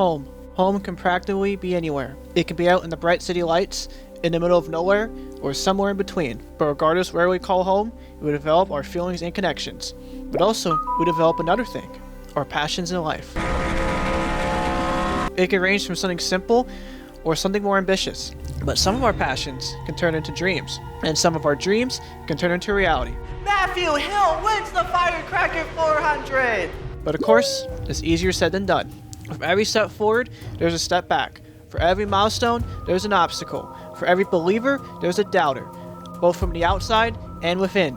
Home. Home can practically be anywhere. It can be out in the bright city lights, in the middle of nowhere, or somewhere in between. But regardless where we call home, we develop our feelings and connections. But also, we develop another thing, our passions in life. It can range from something simple or something more ambitious. But some of our passions can turn into dreams, and some of our dreams can turn into reality. Matthew Hill wins the Firecracker 400! But of course, it's easier said than done. For every step forward, there's a step back. For every milestone, there's an obstacle. For every believer, there's a doubter, both from the outside and within.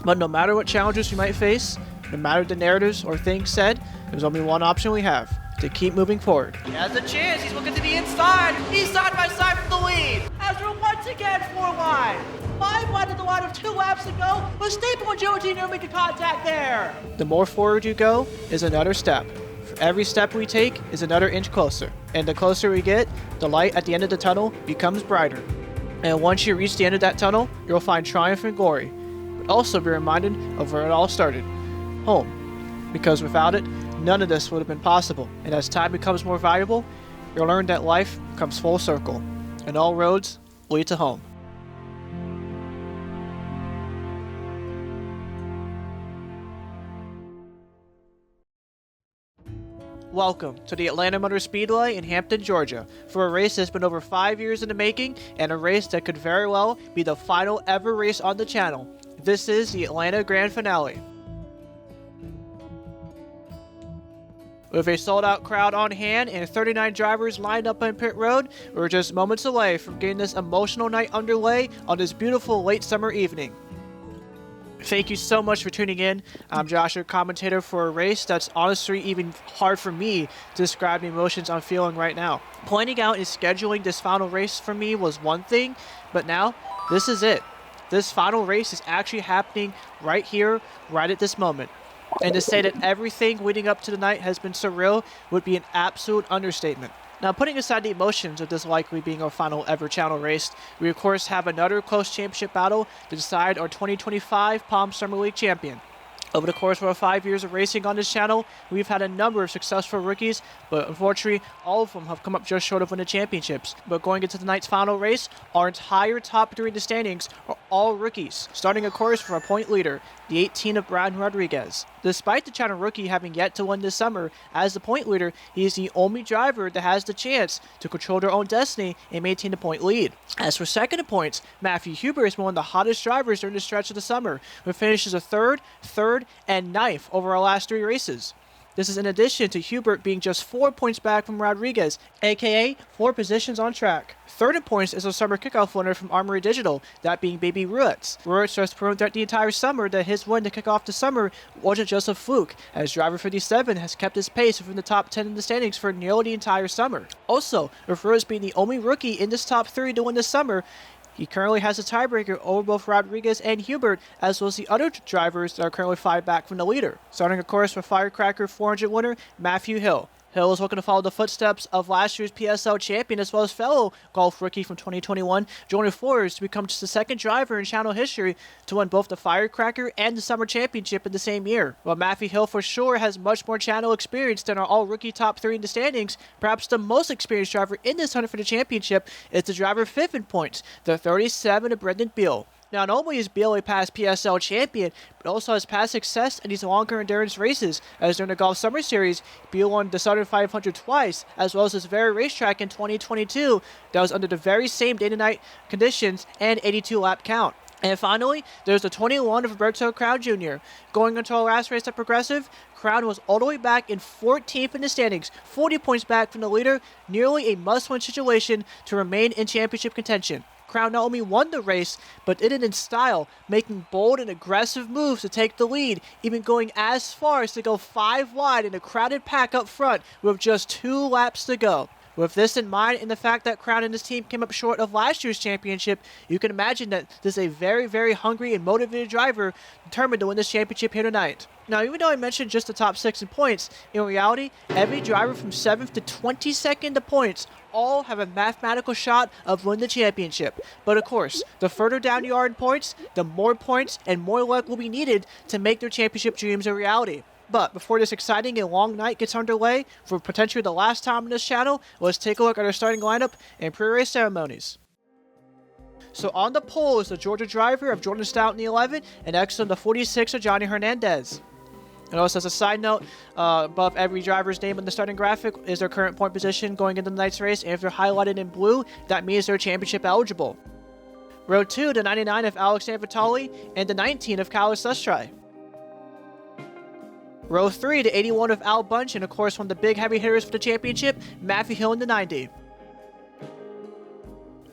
But no matter what challenges we might face, no matter the narratives or things said, there's only one option we have: to keep moving forward. He has a chance. He's looking to the inside. He's side by side for the lead. Ezra once again 4 wide. 5 wide at the line of 2 laps to go, but Staple and Joe Jr. making contact there. The more forward you go is another step. For every step we take is another inch closer. And the closer we get, the light at the end of the tunnel becomes brighter. And once you reach the end of that tunnel, you'll find triumph and glory. But also be reminded of where it all started. Home. Because without it, none of this would have been possible. And as time becomes more valuable, you'll learn that life comes full circle. And all roads lead to home. Welcome to the Atlanta Motor Speedway in Hampton, Georgia, for a race that's been over 5 years in the making, and a race that could very well be the final ever race on the channel. This is the Atlanta Grand Finale. With a sold-out crowd on hand and 39 drivers lined up on pit road, we're just moments away from getting this emotional night underway on this beautiful late summer evening. Thank you so much for tuning in. I'm Josh, your commentator for a race that's honestly even hard for me to describe the emotions I'm feeling right now. Planning out and scheduling this final race for me was one thing, but now this is it. This final race is actually happening right here, right at this moment. And to say that everything leading up to the night has been surreal would be an absolute understatement. Now, putting aside the emotions of this likely being our final ever channel race, we of course have another close championship battle to decide our 2025 Palm Summer League champion. Over the course of our 5 years of racing on this channel, we've had a number of successful rookies, but unfortunately, all of them have come up just short of winning championships. But going into tonight's final race, our entire top 3 in the standings are all rookies, starting of course from our point leader, the 18 of Brian Rodriguez. Despite the channel rookie having yet to win this summer, as the point leader, he is the only driver that has the chance to control their own destiny and maintain the point lead. As for second in points, Matthew Huber has been one of the hottest drivers during the stretch of the summer, with finishes of third, and 9th over our last 3 races. This is in addition to Hubert being just 4 points back from Rodriguez, aka 4 positions on track. Third in points is a summer kickoff winner from Armory Digital, that being Bibi Ruiz. Ruiz has proven throughout the entire summer that his win to kick off the summer wasn't just a fluke, as driver 57 has kept his pace within the top 10 in the standings for nearly the entire summer. Also, with Ruiz being the only rookie in this top 3 to win this summer, he currently has a tiebreaker over both Rodriguez and Hubert, as well as the other drivers that are currently 5 back from the leader. Starting, of course, with Firecracker 400 winner Matthew Hill. Hill is looking to follow the footsteps of last year's PSL champion, as well as fellow golf rookie from 2021, Jordan Flores, to become just the second driver in channel history to win both the Firecracker and the Summer Championship in the same year. While Matthew Hill for sure has much more channel experience than our all-rookie top 3 in the standings, perhaps the most experienced driver in this hunt for the championship is the driver 5th in points, the 37 of Brendan Beal. Not only is Beal a past PSL champion, but also has past success in these longer endurance races, as during the Golf Summer Series, Beal won the Southern 500 twice, as well as this very racetrack in 2022 that was under the very same day-to-night conditions and 82-lap count. And finally, there's the 21 of Roberto Crown Jr. Going into our last race at Progressive, Crown was all the way back in 14th in the standings, 40 points back from the leader, nearly a must-win situation to remain in championship contention. Crown not only won the race, but did it in style, making bold and aggressive moves to take the lead, even going as far as to go 5 wide in a crowded pack up front with just 2 laps to go. With this in mind and the fact that Crown and his team came up short of last year's championship, you can imagine that this is a very, very hungry and motivated driver determined to win this championship here tonight. Now, even though I mentioned just the top 6 in points, in reality, every driver from 7th to 22nd to points all have a mathematical shot of winning the championship. But of course, the further down you are in points, the more points and more luck will be needed to make their championship dreams a reality. But before this exciting and long night gets underway, for potentially the last time on this channel, let's take a look at our starting lineup and pre-race ceremonies. So on the pole is the Georgia driver of Jordan Stout in the 11, and next on the 46 of Johnny Hernandez. And also as a side note, above every driver's name in the starting graphic is their current point position going into the night's race, and if they're highlighted in blue, that means they're championship eligible. Row 2, the 99 of Alex Anfatali, and the 19 of Kalis Lestri. Row 3, the 81 of Al Bunch, and of course one of the big heavy hitters for the championship, Matthew Hill in the 90.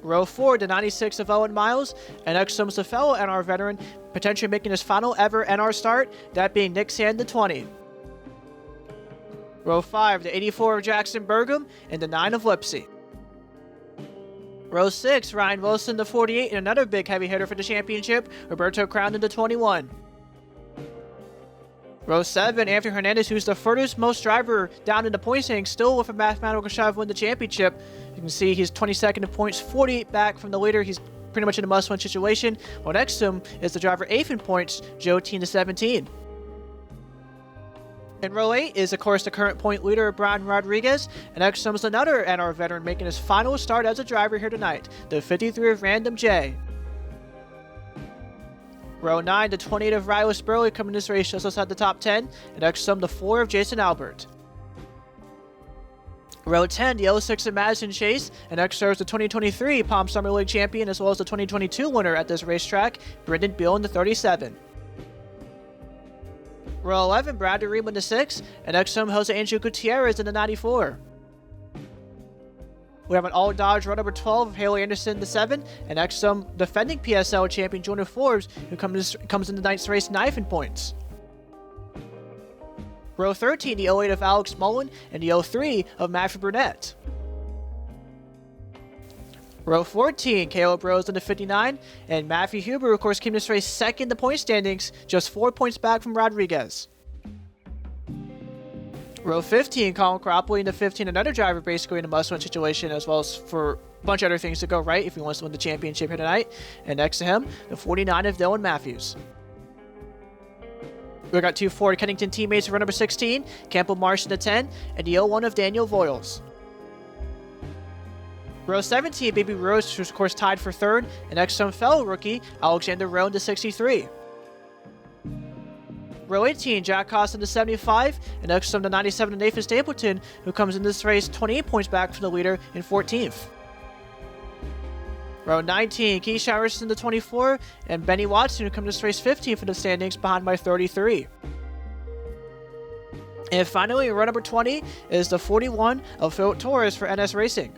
Row 4, the 96 of Owen Miles, and next comes a fellow NR veteran, potentially making his final ever NR start, that being Nick Sand, the 20. Row 5, the 84 of Jaxon Bergem, and the 9 of Lipsy. Row 6, Ryan Wilson, the 48, and another big heavy hitter for the championship, Roberto Crown in the 21. Row 7, Anthony Hernandez, who's the furthest most driver down in the point standings, still with a mathematical shot of winning the championship. You can see he's 22nd in points, 48 back from the leader. He's pretty much in a must-win situation. Well, next to him is the driver 8th in points, Joe Teen, the 17. In row 8 is, of course, the current point leader, Brian Rodriguez, and next comes another NR veteran making his final start as a driver here tonight, the 53 of Random J. Row 9, the 28 of Riley Spurly coming in this race just outside the top 10, and next comes the 4 of Jason Albert. Row 10, the 06 of Madison Chase, and next serves the 2023 Palm Summer League champion as well as the 2022 winner at this racetrack, Brendan Beal in the 37. Row 11, Bradley Reed in the 6, and next comes Jose Angel Gutierrez in the 94. We have an all-Dodge row number 12 of Haley Anderson in the 7, and next some defending PSL champion Jordan Forbes, who comes in the night's race 9th in points. Row 13, the 08 of Alex Mullen, and the 03 of Matthew Burnett. Row 14, Caleb Rose in the 59, and Matthew Huber, of course, came this race 2nd in the point standings, just 4 points back from Rodriguez. Row 15, Colin Cropley in the 15, another driver basically in a must-win situation, as well as for a bunch of other things to go right if he wants to win the championship here tonight. And next to him, the 49 of Dylan Matthews. We got 2 Ford Kennington teammates for row number 16, Campbell Marsh in the 10, and the 01 of Daniel Voiles. Row 17, Bibi Rose, who's of course tied for 3rd, and next some fellow rookie, Alexander Rowe in the 63. Row 18, Jack Costa in the 75, and next from the 97 of Nathan Stapleton, who comes in this race 28 points back from the leader in 14th. Row 19, Keith Showers in the 24, and Benny Watson, who comes in this race 15th in the standings behind by 33. And finally, row number 20 is the 41 of Philip Torres for NS Racing.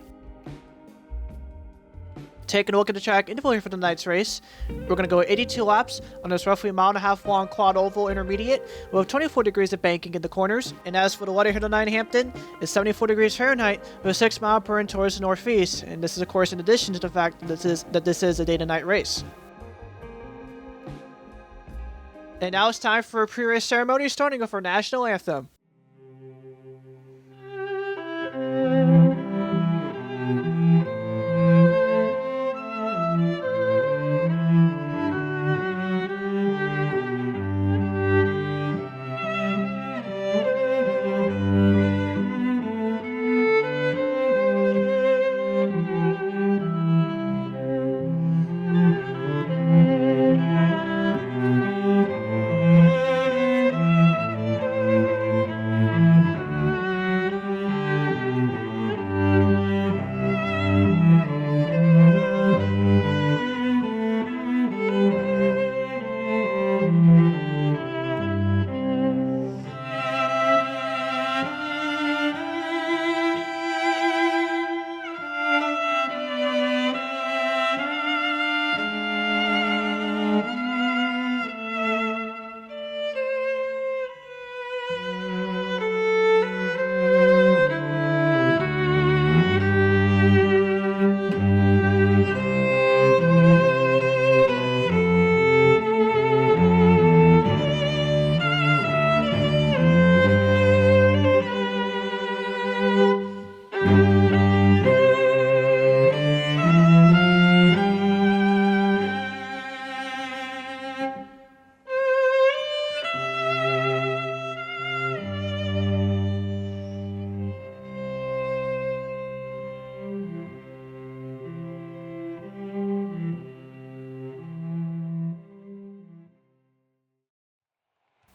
Taking a look at the track interval for the night's race, we're going to go 82 laps on this roughly 1.5 mile long quad oval intermediate with 24 degrees of banking in the corners. And as for the weather here tonight in Hampton, it's 74 degrees Fahrenheit with 6 miles per hour towards the northeast. And this is, of course, in addition to the fact that this is a day-to-night race. And now it's time for a pre-race ceremony, starting with our national anthem.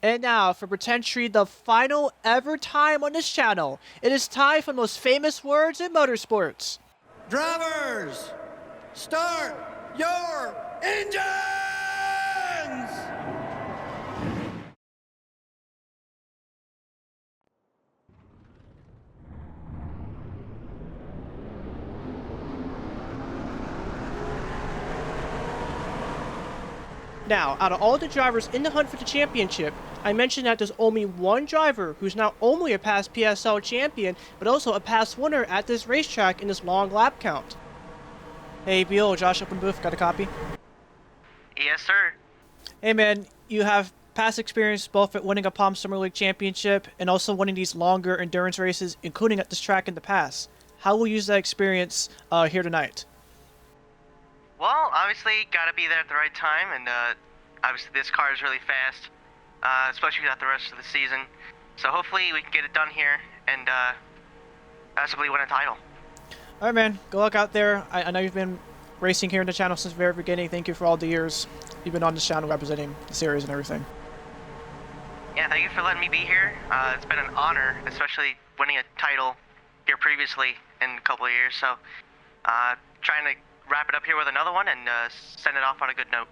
And now, for potentially the final ever time on this channel, it is time for the most famous words in motorsports. Drivers, start your engines! Now, out of all the drivers in the hunt for the championship, I mentioned that there's only one driver who's not only a past PSL champion, but also a past winner at this racetrack in this long lap count. Hey, Beal, Josh up in booth, got a copy? Yes, sir. Hey, man, you have past experience both at winning a Palm Summer League championship and also winning these longer endurance races, including at this track in the past. How will you use that experience here tonight? Well, obviously, gotta be there at the right time, and obviously this car is really fast, especially throughout the rest of the season. So hopefully we can get it done here and possibly win a title. All right, man. Good luck out there. I know you've been racing here in the channel since the very beginning. Thank you for all the years you've been on this channel representing the series and everything. Yeah, thank you for letting me be here. It's been an honor, especially winning a title here previously in a couple of years. So trying to wrap it up here with another one and send it off on a good note.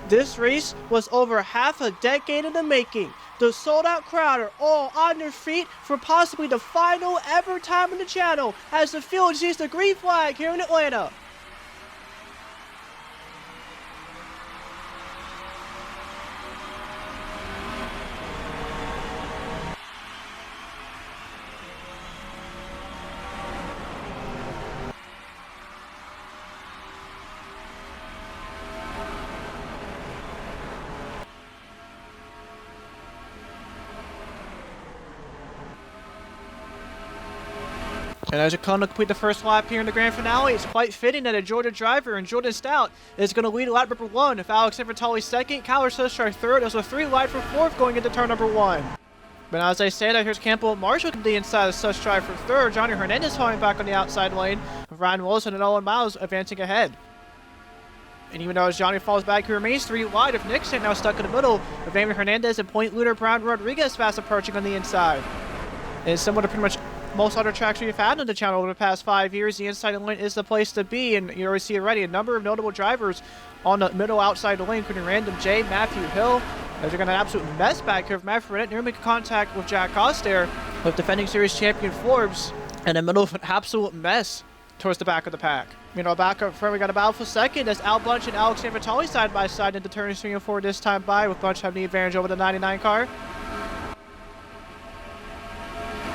This race was over half a decade in the making. The sold-out crowd are all on their feet for possibly the final ever time on the channel as the field sees the green flag here in Atlanta. And as you come to complete the first lap here in the grand finale, it's quite fitting that a Georgia driver and Jordan Stout is going to lead lap number 1. If Alex Invertali second, Kyler Sushar third, there's a 3 wide for 4th going into turn number 1. But as I say that, here's Campbell Marshall to the inside of Sush drive for 3rd, Johnny Hernandez falling back on the outside lane, with Ryan Wilson and Owen Miles advancing ahead. And even though as Johnny falls back, he remains 3 wide, with Nixon now stuck in the middle, with Amy Hernandez and point leader Brown Rodriguez fast approaching on the inside. And similar to pretty much most other tracks we've had on the channel over the past 5 years, the inside lane is the place to be, and you already see already a number of notable drivers on the middle outside lane, including Random J, Matthew Hill, as you're going to an absolute mess back here. Matthew Burnett near making contact with Jack Coster, with defending series champion Forbes, in the middle of an absolute mess towards the back of the pack. You know, back up front, we got a battle for second as Al Bunch and Alex Invertali side by side into turns 3 and 4 this time by, with Bunch having the advantage over the 99 car.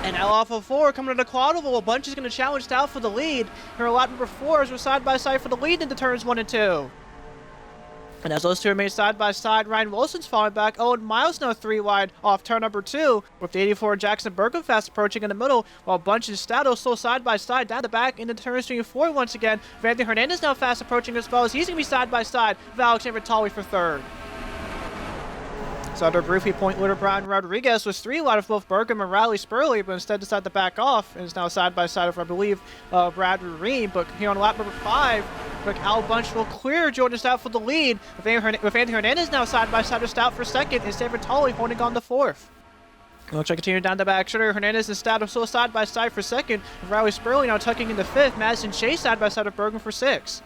And L Alpha 4 coming to the quad oval. Bunch is going to challenge Stout for the lead. Here lap number 4 as we're side by side for the lead into turns 1 and 2. And as those two remain side by side, Ryan Wilson's falling back. Owen Miles now 3 wide off turn number 2, with the 84 Jackson Bergem fast approaching in the middle, while Bunch and Stout are still side by side down the back into turns 3 and 4 once again. Anthony Hernandez now fast approaching as well, as he's going to be side by side with Alex Invertali for 3rd. So under briefly point leader Brian Rodriguez was 3 wide of both Bergem and Riley Spurly, but instead decided to back off and is now side by side of, I believe, Brad Ream. But here on lap number 5, Al Bunch will clear Jordan Stout for the lead, with Anthony Hernandez now side by side of Stout for 2nd, and Stephen Tolley holding on to 4th. We'll check continue down the back straight. Hernandez and Stout are still side by side for 2nd, with Riley Spurly now tucking into 5th. Madison Chase side by side of Bergem for 6th.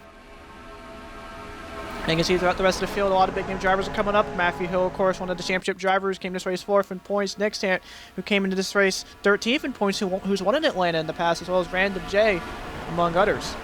And you can see throughout the rest of the field, a lot of big-name drivers are coming up. Matthew Hill, of course, one of the championship drivers, came this race 4th in points. Nixant, who came into this race 13th in points, who's won in Atlanta in the past, as well as Random J, among others.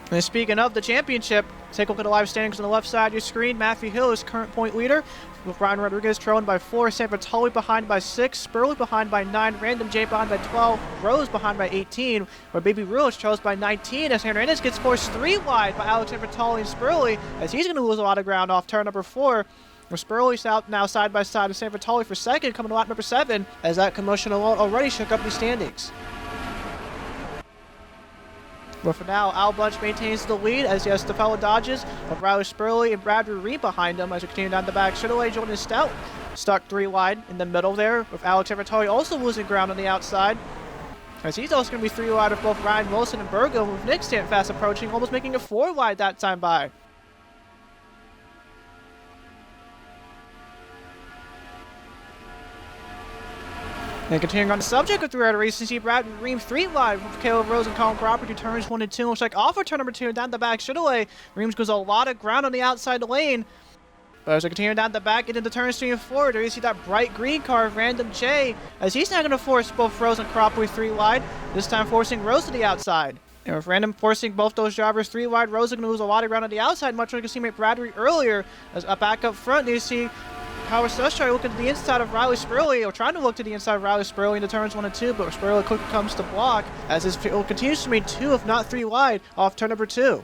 And speaking of the championship, take a look at the live standings on the left side of your screen. Matthew Hill is current point leader, with Ryan Rodriguez trailing by 4, Sanford Tully behind by 6, Spurly behind by 9, Random J behind by 12, Rose behind by 18, where Bibi Ruiz trails by 19, as Hernandez gets forced 3 wide by Alexander Tully and Spurly, as he's going to lose a lot of ground off turn number 4. With Spurly out now side by side with Sanford Tully for 2nd, coming to lap number 7, as that commotion alone already shook up the standings. But for now, Al Bunch maintains the lead as he has the fellow Dodges of Riley Spurly and Brad Reed behind him as we continue down the back. Straightaway, Jordan Stout stuck 3 wide in the middle there, with Alex Invertali also losing ground on the outside, as he's also going to be 3 wide of both Ryan Wilson and Bergem, with Nick Stant fast approaching, almost making it 4 wide that time by. And continuing on the subject of three-rider racing, see Brad Ream 3 wide with Caleb Rose and Colin Crawford who turns 1 and 2. Looks like off of turn number 2 down the back straightaway. Reams goes a lot of ground on the outside lane. But as we continue down the back into the turns 3 and 4, there you see that bright green car of Random J, as he's now going to force both Rose and Crawford 3 wide, this time forcing Rose to the outside. And with Random forcing both those drivers 3 wide, Rose is going to lose a lot of ground on the outside, much like his teammate Bradley earlier. As back up front, you see Howard Sushar looking to the inside of Riley Spurly, or trying to look to the inside of Riley Spurly in the turns 1 and 2, but Spurly quickly comes to block as his field continues to remain 2, if not 3 wide, off turn number 2.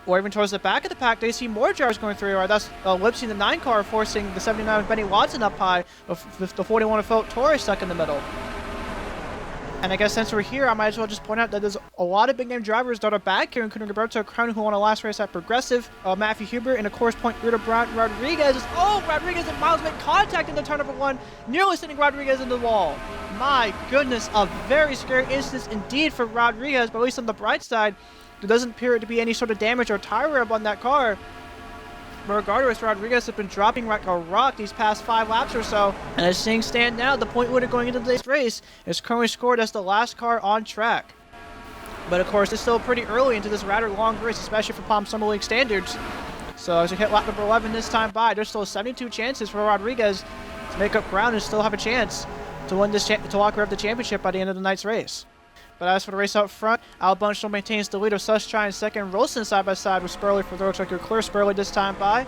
Or even towards the back of the pack, they see more drivers going 3 wide. That's Lipp in the 9 car, forcing the 79 of Benny Watson up high, with the 41 of Torres stuck in the middle. And I guess since we're here, I might as well just point out that there's a lot of big name drivers that are back here, including Roberto Crown, who won a last race at Progressive, Matthew Hubert, and of course point leader Brian Rodriguez. Rodriguez and Miles make contact in the turn number 1, nearly sending Rodriguez into the wall. My goodness, a very scary instance indeed for Rodriguez, but at least on the bright side, there doesn't appear to be any sort of damage or tire rub on that car. But regardless, Rodriguez has been dropping like a rock these past 5 laps or so. And as things stand now, the point leader going into today's race is currently scored as the last car on track. But of course, it's still pretty early into this rather long race, especially for Palm Summer League standards. So as we hit lap number 11 this time by, there's still 72 chances for Rodriguez to make up ground and still have a chance to win this to lock up the championship by the end of the night's race. But as for the race up front, Albon still maintains the lead of Sushar in second, Rolston side by side with Spurly for the looks like you're clear Spurly this time by.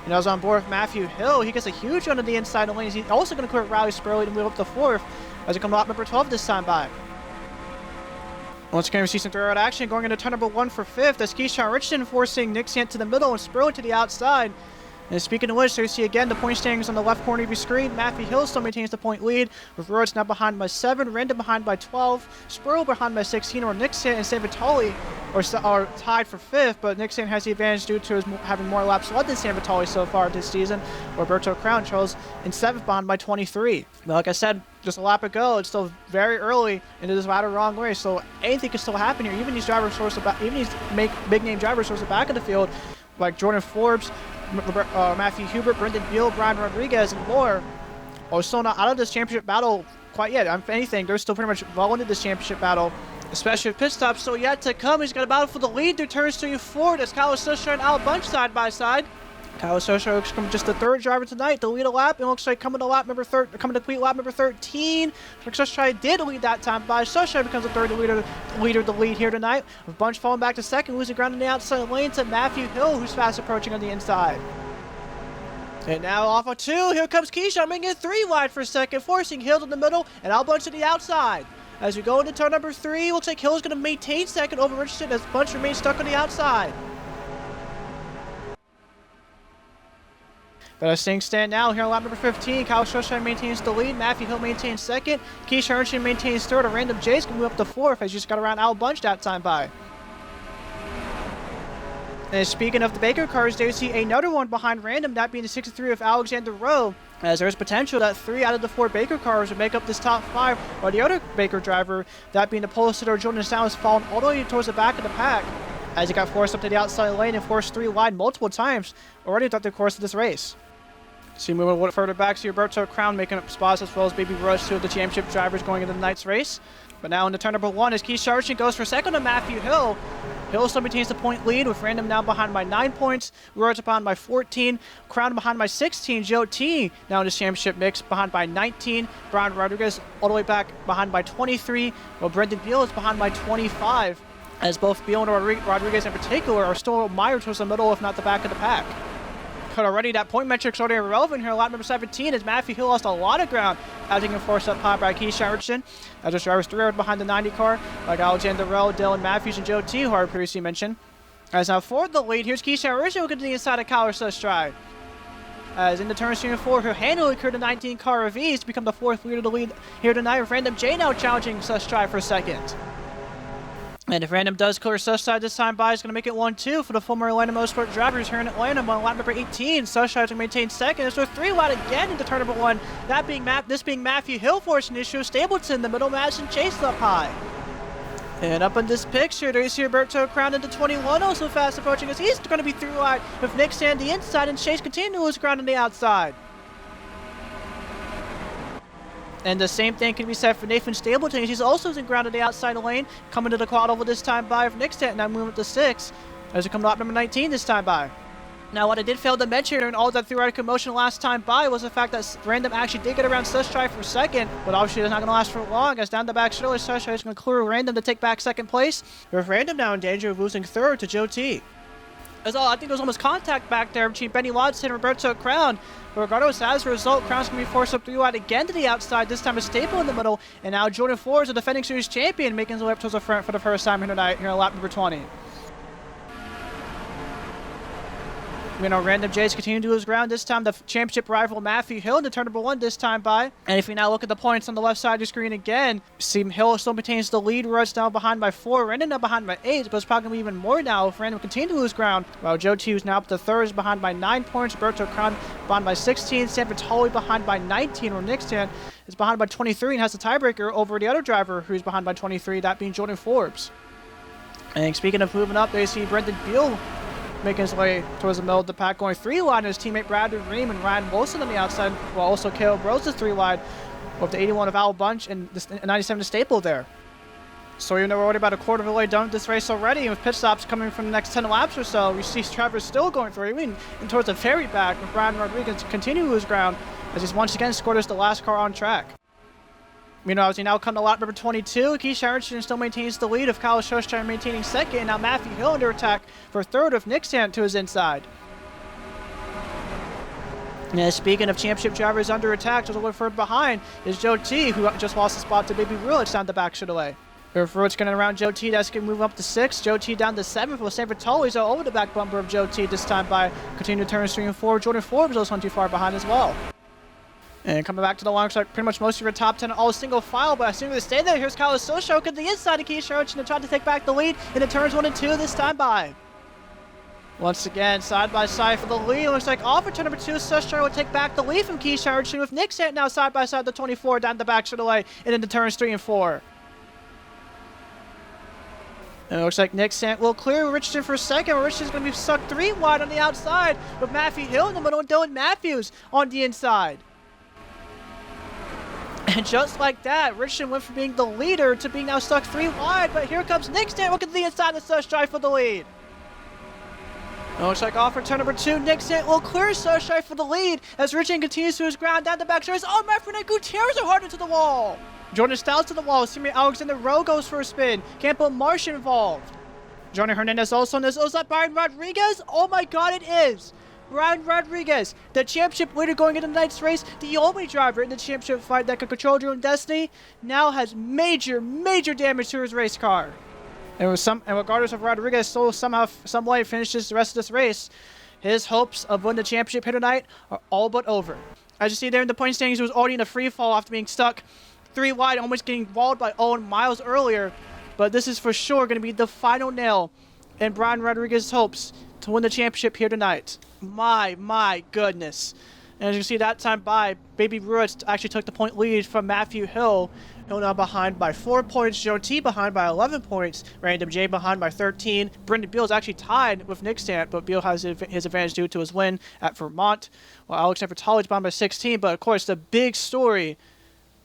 And I was on board with Matthew Hill. He gets a huge run to the inside of the lanes. He's also going to clear Riley Spurly to move up to 4th as we come to lap number 12 this time by. Once again, we see some throw-out action going into turn number 1 for 5th as Keyshawn Richardson forcing Nick Sant to the middle and Spurly to the outside. And speaking of which, so you see again the point standings on the left corner of your screen. Matthew Hill still maintains the point lead, with Ruiz now behind by 7, Random behind by 12, Spurly behind by 16, or Nick Sant and San Vitali are tied for 5th, but Nick Sant has the advantage due to his having more laps led than San Vitali so far this season. Roberto Crown Charles in 7th behind by 23. But like I said, just a lap ago, it's still very early into this rather long race, so anything can still happen here. Even these drivers towards the back, even these big name drivers towards the back of the field, like Jordan Forbes, Matthew Hubert, Brendan Beal, Brian Rodriguez, and more are still not out of this championship battle quite yet. If anything, they're still pretty much well into this championship battle, especially with pit stops still yet to come. He's got a battle for the lead through turns 3 and 4. That's Kyle Sushar and Al Bunch side by side. Kyle Sushar looks from just the 3rd driver tonight to lead a lap. It looks like coming to complete lap number 13. Looks like Sushar did lead that time by. Sushar becomes the 3rd leader of the lead here tonight, with Bunch falling back to 2nd, losing ground in the outside lane to Matthew Hill, who's fast approaching on the inside. And now off of 2, here comes Keyshawn making it 3 wide for 2nd, forcing Hill to the middle and Al Bunch to the outside. As we go into turn number 3, looks like Hill is going to maintain 2nd over Richardson as Bunch remains stuck on the outside. But as things stand now, here on lap number 15, Kyle Sushar maintains the lead, Matthew Hill maintains 2nd, Keyshawn Richardson maintains 3rd, and Random J's can move up to 4th as he just got around Al Bunch that time by. And speaking of the Baker cars, there you see another one behind Random, that being the 63 of Alexander Rowe, as there's potential that 3 out of the 4 Baker cars would make up this top 5, while the other Baker driver, that being the pole sitter Jordan Stout, has fallen all the way towards the back of the pack, as he got forced up to the outside lane and forced 3 wide multiple times already throughout the course of this race. So moving a little further back, see Roberto Crown making up spots, as well as Bibi, two of the championship drivers going into the night's race. But now into turn number 1, as Keyshawn Richardson goes for 2nd to Matthew Hill. Hill still maintains the point lead, with Random now behind by 9 points, Ruiz behind by 14, Crown behind by 16, Joe T now in this championship mix behind by 19, Brian Rodriguez all the way back behind by 23, while Brendan Beal is behind by 25, as both Beal and Rodriguez in particular are still mired towards the middle, if not the back of the pack. But already that point metric's already irrelevant here. Lap number 17 as Matthew Hill lost a lot of ground as he can force up high by Keyshawn Richardson. As his drivers 3 behind the 90 car, like Alexander Rowe, Dylan Matthews, and Joe T, who I previously mentioned. As now for the lead, here's Keyshawn Richardson looking to the inside of Kyle Sushar. As in the turns 3 and 4, he'll handily clear the 19 car of Ease to become the 4th leader to lead here tonight, with Random J now challenging Sushar for 2nd. And if Random does clear Sushar this time by, he's going to make it 1-2 for the former Atlanta Motorsport drivers here in Atlanta on lap number 18. Sushar going to maintain 2nd. So 3 wide again into turn number 1. That being this being Matthew Hill forcing issue. Stapleton, the middle, Madison Chase up high. And up in this picture, there you see Roberto Crown into 21, also fast approaching as he's going to be 3 wide with Nick Sandy inside and Chase continuing to lose ground on the outside. And the same thing can be said for Nathan Stapleton. He's also losing ground on the outside lane, coming to the quad oval this time by for Nixon, now moving up to 6, as we come to lap number 19 this time by. Now, what I did fail to mention during all that theoretic commotion last time by was the fact that Random actually did get around Sushai for second, but obviously it's not going to last for long, as down the back Shirley, Sushai is going to clear Random to take back second place, with Random now in danger of losing third to Joe T. As all, I think there was almost contact back there between Benny Watson and Roberto Crown. But regardless, as a result, Crown's going to be forced up 3 wide again to the outside, this time a Staple in the middle, and now Jordan Ford is a defending series champion, making his way up towards the front for the first time here tonight, here in lap number 20. Random J's continue to lose ground. This time, the championship rival Matthew Hill into turn number 1 this time by. And if we now look at the points on the left side of the screen again, see Hill still maintains the lead. Ruiz now behind by 4. Random now behind by 8, but it's probably going to be even more now if Random continue to lose ground. While Joe T, who's now up to 3rd, is behind by 9 points. Roberto Crown behind by 16. San Vitale behind by 19, where Nixon is behind by 23 and has the tiebreaker over the other driver who's behind by 23, that being Jordan Forbes. And speaking of moving up, they see Brendan Beal making his way towards the middle of the pack, going 3 wide, and his teammate Bradley Ream and Ryan Wilson on the outside, while also Caleb Rose is 3 wide, with the 81 of Al Bunch and the 97 of Staple there. So even though we're already about a quarter of the way done with this race already, and with pit stops coming from the next 10 laps or so, we see Trevor still going through, even and towards the ferry back, with Brian Rodriguez continue to lose ground, as he's once again scored as the last car on track. Meanwhile, as we now come to lap number 22, Keisha Harrington still maintains the lead of Kyle Shoshire maintaining second, and now Matthew Hill under attack for third with Nick Sant to his inside. And speaking of championship drivers under attack, just a little further behind is Joe T, who just lost the spot to Bibi Ruiz down the back straightaway. Ruiz going around Joe T, that's going to move up to 6. Joe T down to 7th, with San Vitale's over the back bumper of Joe T this time by continuing to turn 3 and 4. Jordan Forbes also not too far behind as well. And coming back to the long side, pretty much most of your top 10 all single file, but as soon as they stay there, here's Kyle Soshoka at the inside of Keisha Harrington to try to take back the lead into turns 1 and 2 this time by. Once again, side by side for the lead. Looks like off of turn number 2, Soshoka will take back the lead from Keisha Harrington, with Nick Sant now side by side the 24 down the back straight away and into turns 3 and 4. And it looks like Nick Sant will clear Richardson for second. Richardson's going to be stuck 3 wide on the outside, with Matthew Hill in the middle and Dylan Matthews on the inside. And just like that, Richardson went from being the leader to being now stuck 3 wide, but here comes Nick Sant looking to the inside of Sush Drive for the lead. It looks like off for turn number 2, Nick Sant will clear Sush Drive for the lead as Richardson continues to his ground down the back stairs. Oh, my friend Gutierrez are harder to the wall. Jordan Stiles to the wall. Teammate Alexander Rowe goes for a spin. Campo Marsh involved. Johnny Hernandez also on this. Oh, is that Byron Rodriguez? Oh my god, it is. Ryan Rodriguez, the championship leader going into tonight's race, the only driver in the championship fight that could control their own destiny, now has major damage to his race car. And regardless of Rodriguez still somehow, some way finishes the rest of this race, his hopes of winning the championship here tonight are all but over. As you see there in the point standings, he was already in a free fall after being stuck 3 wide, almost getting walled by Owen Miles earlier. But this is for sure going to be the final nail in Brian Rodriguez's hopes to win the championship here tonight. My goodness. And as you see that time by, Bibi Ruiz actually took the point lead from Matthew Hill. Hill now behind by 4 points. Joe T behind by 11 points. Random J behind by 13. Brendan Beal is actually tied with Nick Sant, but Beal has his advantage due to his win at Vermont. While Alexander Vitale is behind by 16. But of course, the big story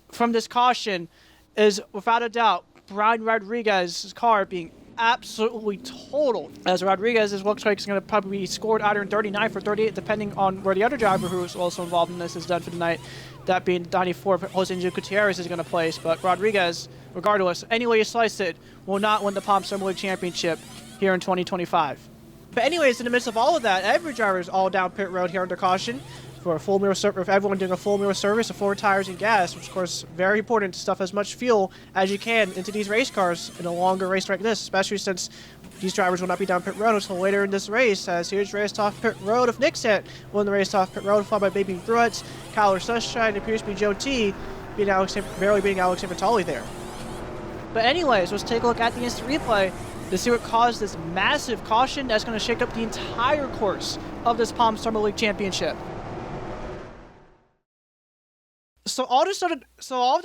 from this caution is, without a doubt, Brian Rodriguez's car being absolutely totaled, as Rodriguez looks like is going to probably be scored either in 39 or 38, depending on where the other driver who is also involved in this is done for the night, that being 94, Jose Angel Gutierrez is going to place. But Rodriguez, regardless, any way you slice it, will not win the Palm Summer League Championship here in 2025. But anyways, in the midst of all of that, every driver is all down pit road here under caution for a full meal service, everyone doing a full meal service of 4 tires and gas, which of course very important to stuff as much fuel as you can into these race cars in a longer race like this, especially since these drivers will not be down pit road until later in this race. As here's race off pit road of Nick Sant, won the race off pit road, followed by Bibi Ruiz, Kyler Sunshine, it appears to be Joe T, barely beating Alex Vitale there. But anyways, let's take a look at the instant replay to see what caused this massive caution that's going to shake up the entire course of this Palm Summer League Championship. So all this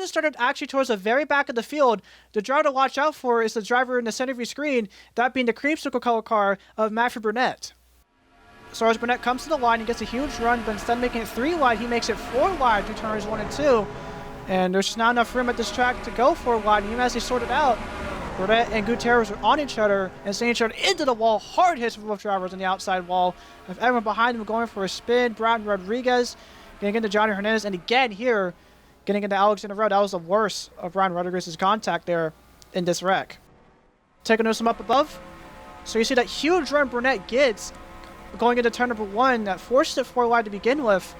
started actually towards the very back of the field. The driver to watch out for is the driver in the center of your screen, that being the creamsicle color car of Matthew Burnett. So as Burnett comes to the line, he gets a huge run, but instead of making it 3 wide, he makes it 4 wide through turns 1 and 2. And there's just not enough room at this track to go for wide. And even as they sort it out, Dragnet and Contreras are on each other and sending each other into the wall. Hard hits from both drivers on the outside wall. With everyone behind them going for a spin. Brown Rodriguez getting into Johnny Hernandez. And again here, getting into Alex in the road. That was the worst of Brian Rodriguez's contact there in this wreck. Taking notice him up above. So you see that huge run Brunette gets going into turn number 1 that forced it 4 wide to begin with.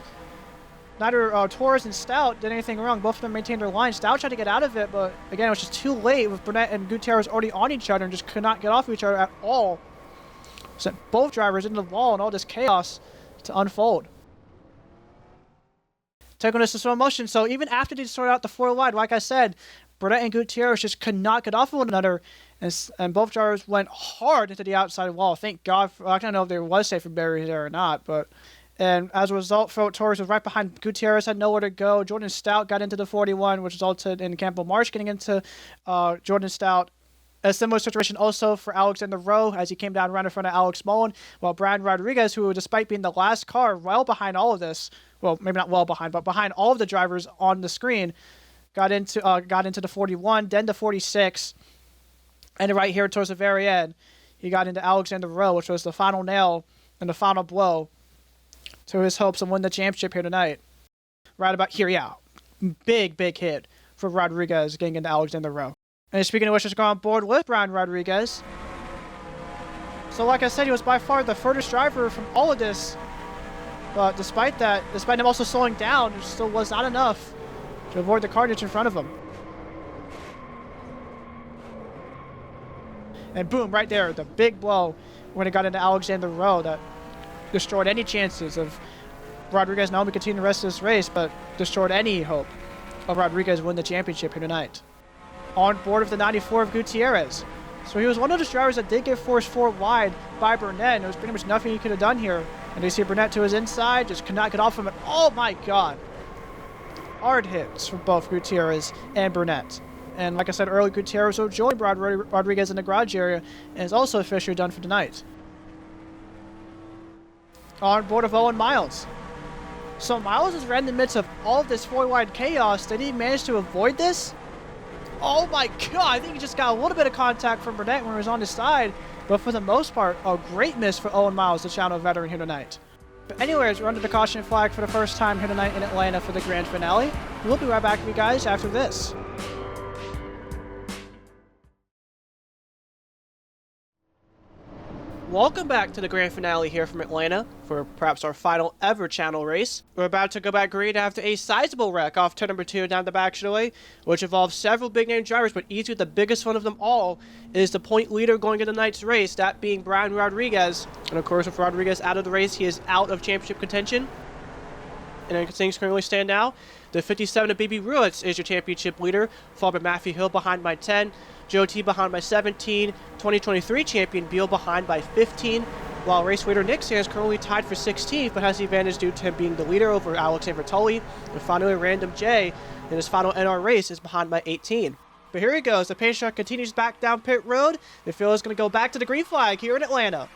Neither Torres and Stout did anything wrong. Both of them maintained their line. Stout tried to get out of it, but again, it was just too late with Brunette and Gutierrez already on each other and just could not get off of each other at all. Sent both drivers into the wall and all this chaos to unfold. Taking this to slow motion. So even after they sorted out the 4 wide, like I said, Brunette and Gutierrez just could not get off of one another, and both drivers went hard into the outside wall. Thank God. I don't know if there was safer barriers there or not, but... And as a result, Torres was right behind Gutierrez, had nowhere to go. Jordan Stout got into the 41, which resulted in Campbell Marsh getting into Jordan Stout. A similar situation also for Alex in the row as he came down right in front of Alex Mullen, while Brian Rodriguez, who despite being the last car well behind all of this, well, maybe not well behind, but behind all of the drivers on the screen, got into the 41, then the 46, and right here towards the very end, he got into Alex in the row, which was the final nail and the final blow to his hopes of winning the championship here tonight. Right about here, yeah. Big hit for Rodriguez getting into Alexander Rowe. And speaking of which, let's go on board with Brian Rodriguez. So like I said, he was by far the furthest driver from all of this. But despite him also slowing down, it still was not enough to avoid the carnage in front of him. And boom, right there, the big blow when it got into Alexander Rowe that destroyed any chances of Rodriguez not only continuing the rest of this race, but destroyed any hope of Rodriguez winning the championship here tonight. On board of the 94 of Gutierrez. So he was one of those drivers that did get forced 4 wide by Burnett, and there was pretty much nothing he could have done here. And you see Burnett to his inside, just could not get off him at all. My God. Hard hits from both Gutierrez and Burnett. And like I said earlier, Gutierrez will join Rodriguez in the garage area and is also officially done for tonight. On board of Owen Miles. So Miles is right in the midst of all of this 4-wide chaos. Did he manage to avoid this? Oh my God, I think he just got a little bit of contact from Burnett when he was on his side. But for the most part, a great miss for Owen Miles, the Channel veteran here tonight. But anyways, we're under the caution flag for the first time here tonight in Atlanta for the grand finale. We'll be right back with you guys after this. Welcome back to the grand finale here from Atlanta for perhaps our final ever channel race. We're about to go back green after a sizable wreck off turn number 2 down the back straightaway, which involves several big name drivers, but easily the biggest one of them all is the point leader going into tonight's race, that being Brian Rodriguez. And of course, with Rodriguez out of the race, he is out of championship contention. And as things currently stand now, the 57 of Bibi Ruiz is your championship leader, followed by Matthew Hill behind by 10, Joe T behind by 17, 2023 champion Beal behind by 15, while race leader Nick Sands currently tied for 16th, but has the advantage due to him being the leader over Alex Vertoli. And finally, Random J in his final NR race is behind by 18. But here he goes. The pace truck continues back down pit road. The field is going to go back to the green flag here in Atlanta.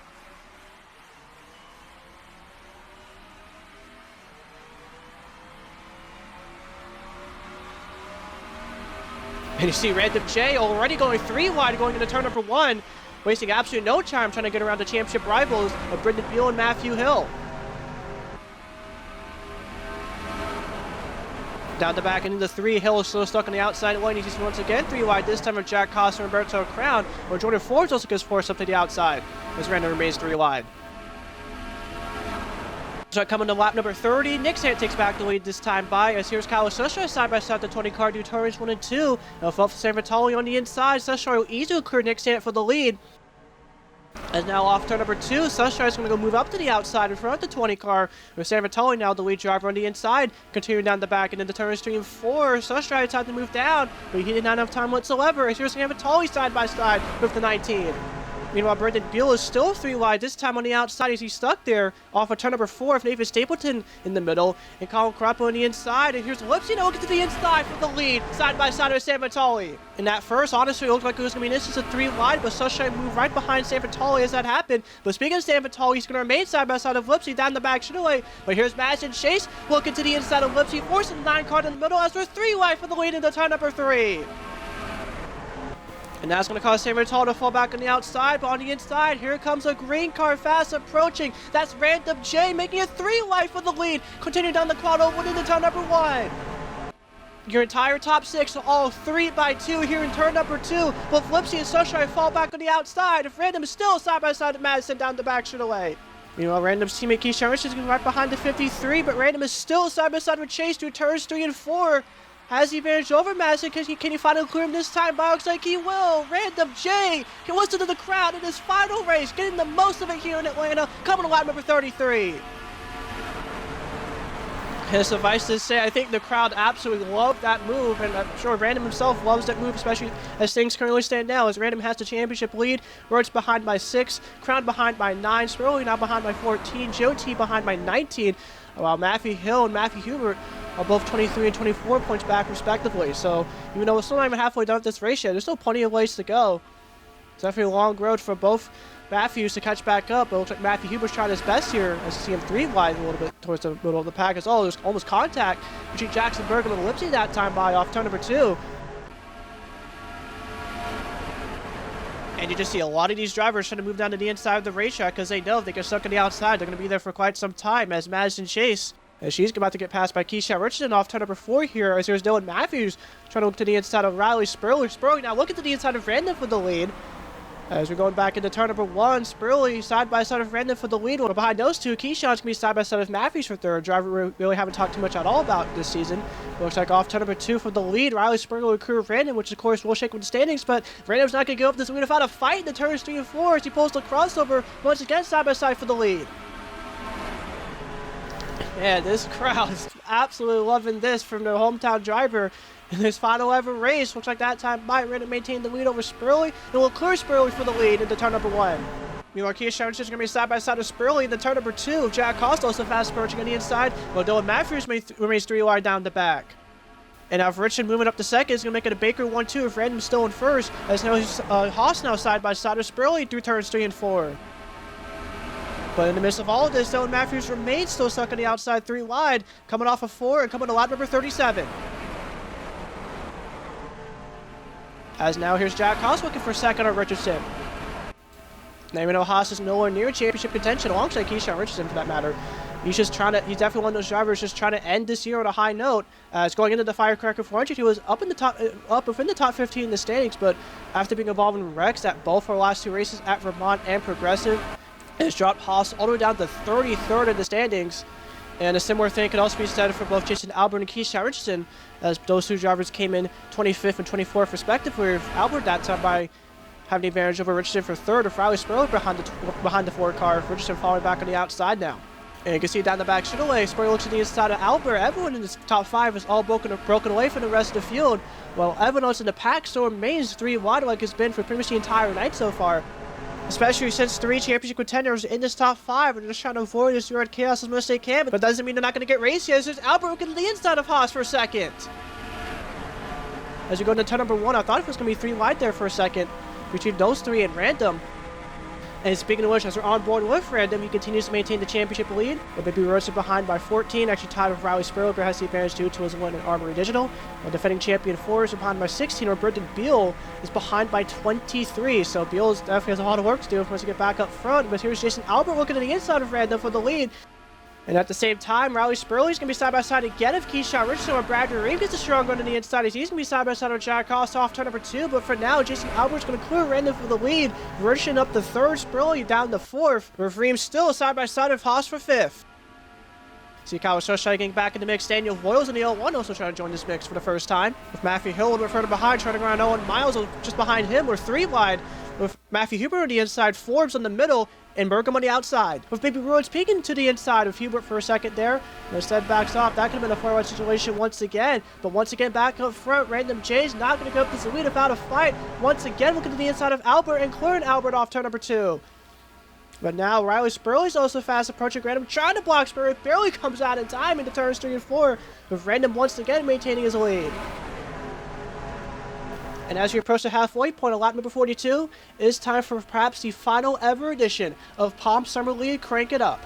And you see Random J already going 3 wide going into turn number 1, wasting absolutely no time trying to get around the championship rivals of Brendan Beal and Matthew Hill. Down the back and into 3, Hill is still stuck on the outside lane. You see once again 3 wide, this time with Jack Costa and Roberto Crown, where Jordan Forbes also gets forced up to the outside as Random remains 3 wide. So coming to lap number 30, Nick Sant takes back the lead this time by, as here's Kyle Sushai side by side, the 20 car do turns 1 and 2. Now for San Vitali on the inside, Sushai will easily clear Nick Sant for the lead. And now off turn number 2, Sushai is going to go move up to the outside in front of the 20 car, with San Vitali now the lead driver on the inside, continuing down the back and into turns 3 and 4. Sushai tried to move down, but he did not have time whatsoever, as here's San Vitali side by side with the 19. Meanwhile, Brendan Beal is still 3 wide, this time on the outside as he's stuck there off of turn number 4 of Nathan Stapleton in the middle, and Colin Carapo on the inside, and here's Lipp looking to the inside for the lead, side by side with San Vitali. In that first, honestly, it looked like it was going to be an instance of 3 wide, but Sunshine moved right behind San Vitali as that happened. But speaking of San Vitali, he's going to remain side by side of Lipp down the back straightaway. But here's Madison Chase looking to the inside of Lipp, forcing the 9 card in the middle as we're 3 wide for the lead into turn number 3. And that's going to cause San Vitali to fall back on the outside, but on the inside, here comes a green car fast approaching. That's Random J making it 3 wide for the lead. Continue down the quad over into turn number 1. Your entire top 6 are all 3 by 2 here in turn number 2. Both Lipsy and Sunshine fall back on the outside. If Random is still side by side with Madison down the back straight away. Meanwhile, Random's teammate Keyshawn Richards is right behind the 53, but Random is still side by side with Chase through turns 3 and 4. Has the advantage over Madison? Can he finally clear him this time? But looks like he will. Random J can listen to the crowd in his final race, getting the most of it here in Atlanta, coming to lap number 33. And suffice to say, I think the crowd absolutely loved that move, and I'm sure Random himself loves that move, especially as things currently stand now, as Random has the championship lead. Roach behind by 6, Crown behind by 9, Spurly now behind by 14, JOT behind by 19, while Matthew Hill and Matthew Hubert are both 23 and 24 points back respectively. So even though we're still not even halfway done with this race yet, there's still plenty of ways to go. It's definitely a long road for both Matthews to catch back up, but it looks like Matthew Hubert's trying his best here as you see him 3 wide a little bit towards the middle of the pack as well. There's almost contact between Jaxon, Bergem, and Lipsy that time by off turn number 2. And you just see a lot of these drivers trying to move down to the inside of the racetrack because they know if they get stuck on the outside, they're going to be there for quite some time as Madison Chase, as she's about to get passed by Keyshawn Richardson off turn number 4 here, as there's Dylan Matthews trying to look to the inside of Riley Spurly. Spurly now looking to the inside of Random for the lead. As we're going back into turn number 1, Spurly side by side of Random for the lead. Well, behind those two, Keyshawn's going to be side by side of Matthews for third. Driver we really haven't talked too much at all about this season. Looks like off turn number 2 for the lead, Riley Spurly will crew of Random, which of course will shake with the standings, but Random's not going to give up this lead without a fight in the turns 3 and 4 as he pulls the crossover once again side by side for the lead. Man, this crowd is absolutely loving this from their hometown driver. In his final ever race, looks like that time Random maintained the lead over Spurly, and will clear Spurly for the lead into turn number 1. Meanwhile, Keyshawn is going to be side by side of Spurly in the turn number 2. Jack Costa also fast approaching on the inside, while Dylan Matthews remains 3 wide down the back. And now Richard moving up to second is going to make it a Baker 1-2 if Random still in first, as now Haas now side by side of Spurly through turns 3 and 4. But in the midst of all of this, Dylan Matthews remains still stuck on the outside 3 wide, coming off of 4 and coming to lap number 37. As now here's Jack Haas looking for second on Richardson. Now even though Haas is nowhere near championship contention alongside Keyshawn Richardson for that matter, he's definitely one of those drivers just trying to end this year on a high note. As going into the Firecracker 400, he was up within the top 15 in the standings, but after being involved in wrecks at both our last 2 races at Vermont and Progressive, has dropped Haas all the way down to 33rd in the standings. And a similar thing could also be said for both Jason Albert and Keyshawn Richardson, as those 2 drivers came in 25th and 24th respectively, with Albert that time by having the advantage over Richardson for 3rd, with Riley Spurly behind the 4 car, Richardson falling back on the outside now. And you can see down the back straightaway, Spurly looks to the inside of Albert. Everyone in the top 5 is all broken away from the rest of the field, while everyone else in the pack still remains 3 wide like it's been for pretty much the entire night so far. Especially since 3 championship contenders in this top 5 and just trying to avoid this Red Chaos as much as they can. But that doesn't mean they're not going to get raced yet. There's Albert looking to the inside of Haas for a second. As we go into turn number 1, I thought it was going to be 3 wide there for a second between those 3 and Random. And speaking of which, as we're on board with Random, he continues to maintain the championship lead. But Bibi Roberto behind by 14, actually tied with Riley Spurly, but has the advantage due to his win in Armory Digital. While defending champion 4 is behind by 16, Roberto Beal is behind by 23. So Beal definitely has a lot of work to do once he get back up front. But here's Jason Albert looking to the inside of Random for the lead. And at the same time, Riley Spurly is going to be side by side again if Keyshawn Richardson or Brad Reeve gets a strong run to the inside. He's going to be side by side with Jack Costa off turn number 2. But for now, Jason Albert's going to clear Random for the lead. Richardson up to 3rd, Spurly down to 4th. With Reeve still side by side of Haas for 5th. See Kyle Shoshai getting back in the mix. Daniel Voiles in the L1 also trying to join this mix for the first time. With Matthew Hill a little bit further behind, trying to go around Owen Miles just behind him. We're 3 wide. With Matthew Huber on the inside, Forbes on the middle, and Bergem on the outside, with Bibi Ruiz peeking to the inside of Hubert for a second there. Instead backs off. That could have been a 4-1 situation once again, but once again back up front, Random J's not going to go up the lead without a fight. Once again looking to the inside of Albert and clearing Albert off turn number 2. But now Riley Spurly's also fast approaching Random, trying to block Spurly, barely comes out in time into turns 3 and 4, with Random once again maintaining his lead. And as we approach the halfway point of lap number 42, it is time for perhaps the final ever edition of Palm Summer League Crank It Up.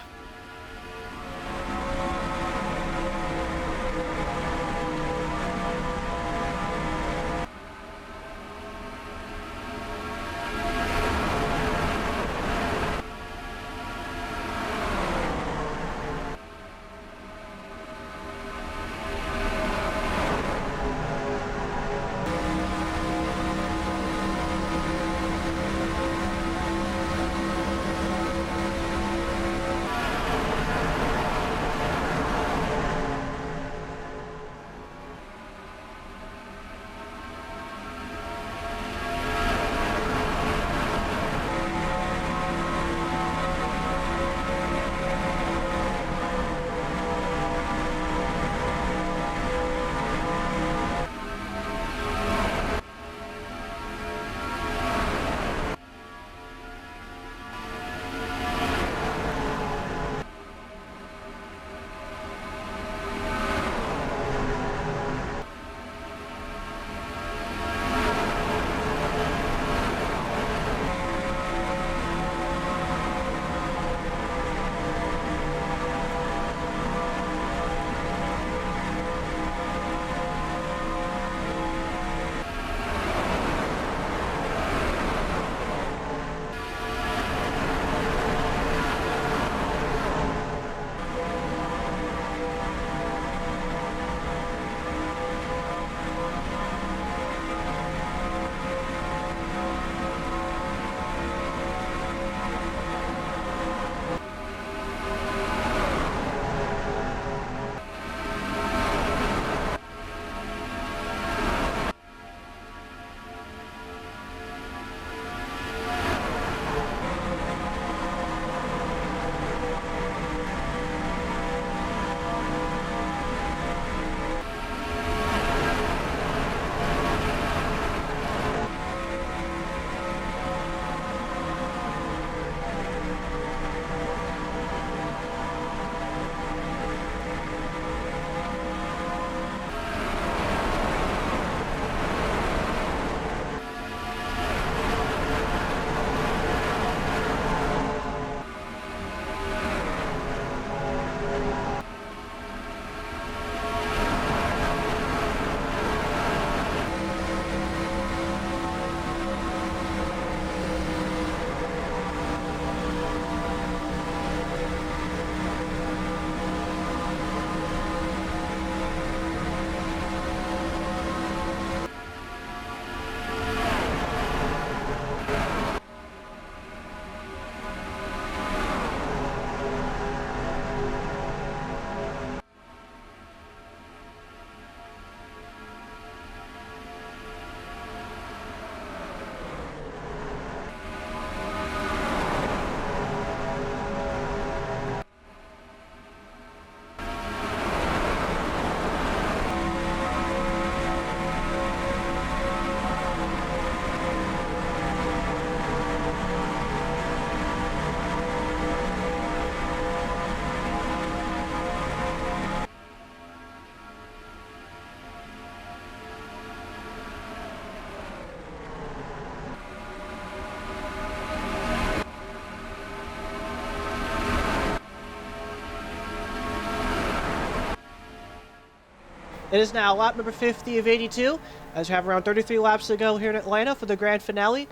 It is now lap number 50 of 82, as we have around 33 laps to go here in Atlanta for the grand finale.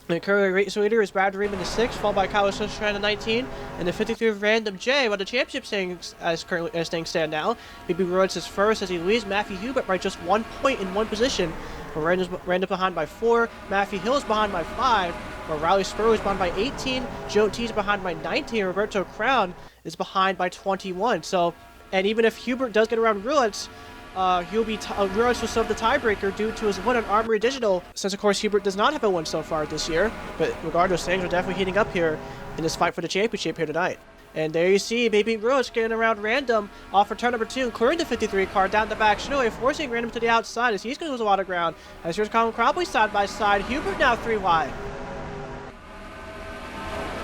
The current race leader is Brad Ream in the 6th, followed by Kyle Schuster in the 19, and the 53 of Random J, while the championship standings as things stand now. Bibi Ruiz is first as he leads Matthew Hubert by just 1 point in one position. Random behind by 4, Matthew Hill is behind by 5, while Riley Spurly is behind by 18, Joe T is behind by 19, Roberto Crown is behind by 21. So, and even if Hubert does get around Ruiz, Ruiz will serve the tiebreaker due to his win on Armory Digital, since of course Hubert does not have a win so far this year. But regardless, things are definitely heating up here in this fight for the championship here tonight. And there you see Bibi Ruiz getting around Random off for turn number 2 and clearing the 53 car down the back straightaway, forcing Random to the outside as he's going to lose a lot of ground. As here's Colin Cropley side by side, Hubert now 3 wide.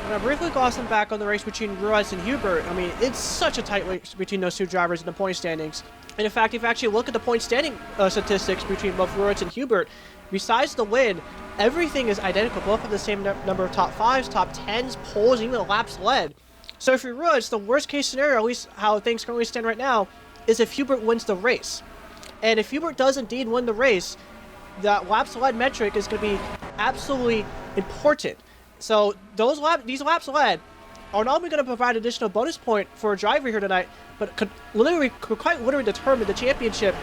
Now briefly glossing back on the race between Ruiz and Hubert, I mean, it's such a tight race between those two drivers in the point standings. And in fact, if you actually look at the point standing statistics between both Ruiz and Hubert, besides the win, everything is identical. Both have the same number of top 5s, top 10s, poles, and even laps led. So if you're Ruiz, the worst case scenario, at least how things currently stand right now, is if Hubert wins the race. And if Hubert does indeed win the race, that laps led metric is going to be absolutely important. So these laps led are not only going to provide additional bonus point for a driver here tonight, but could quite literally determine the championship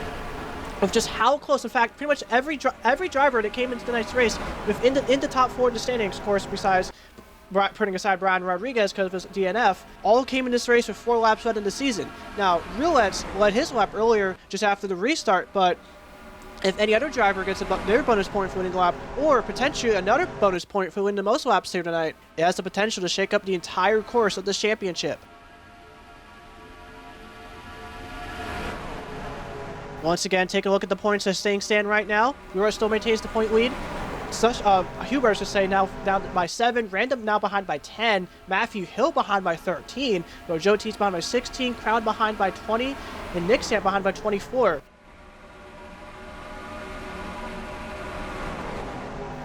of just how close. In fact, pretty much every driver that came into tonight's race within the top 4 in the standings, of course, besides putting aside Brian Rodriguez because of his DNF, all came in this race with 4 laps led in the season. Now, Ruiz led his lap earlier just after the restart, but if any other driver gets their bonus point for winning the lap, or potentially another bonus point for winning the most laps here tonight, it has the potential to shake up the entire course of this championship. Once again, take a look at the points as things stand right now. Ruiz still maintains the point lead. Hubert should say now down by 7, Random now behind by 10, Matthew Hill behind by 13, Joe T's behind by 16, Crown behind by 20, and Nick Stamp behind by 24.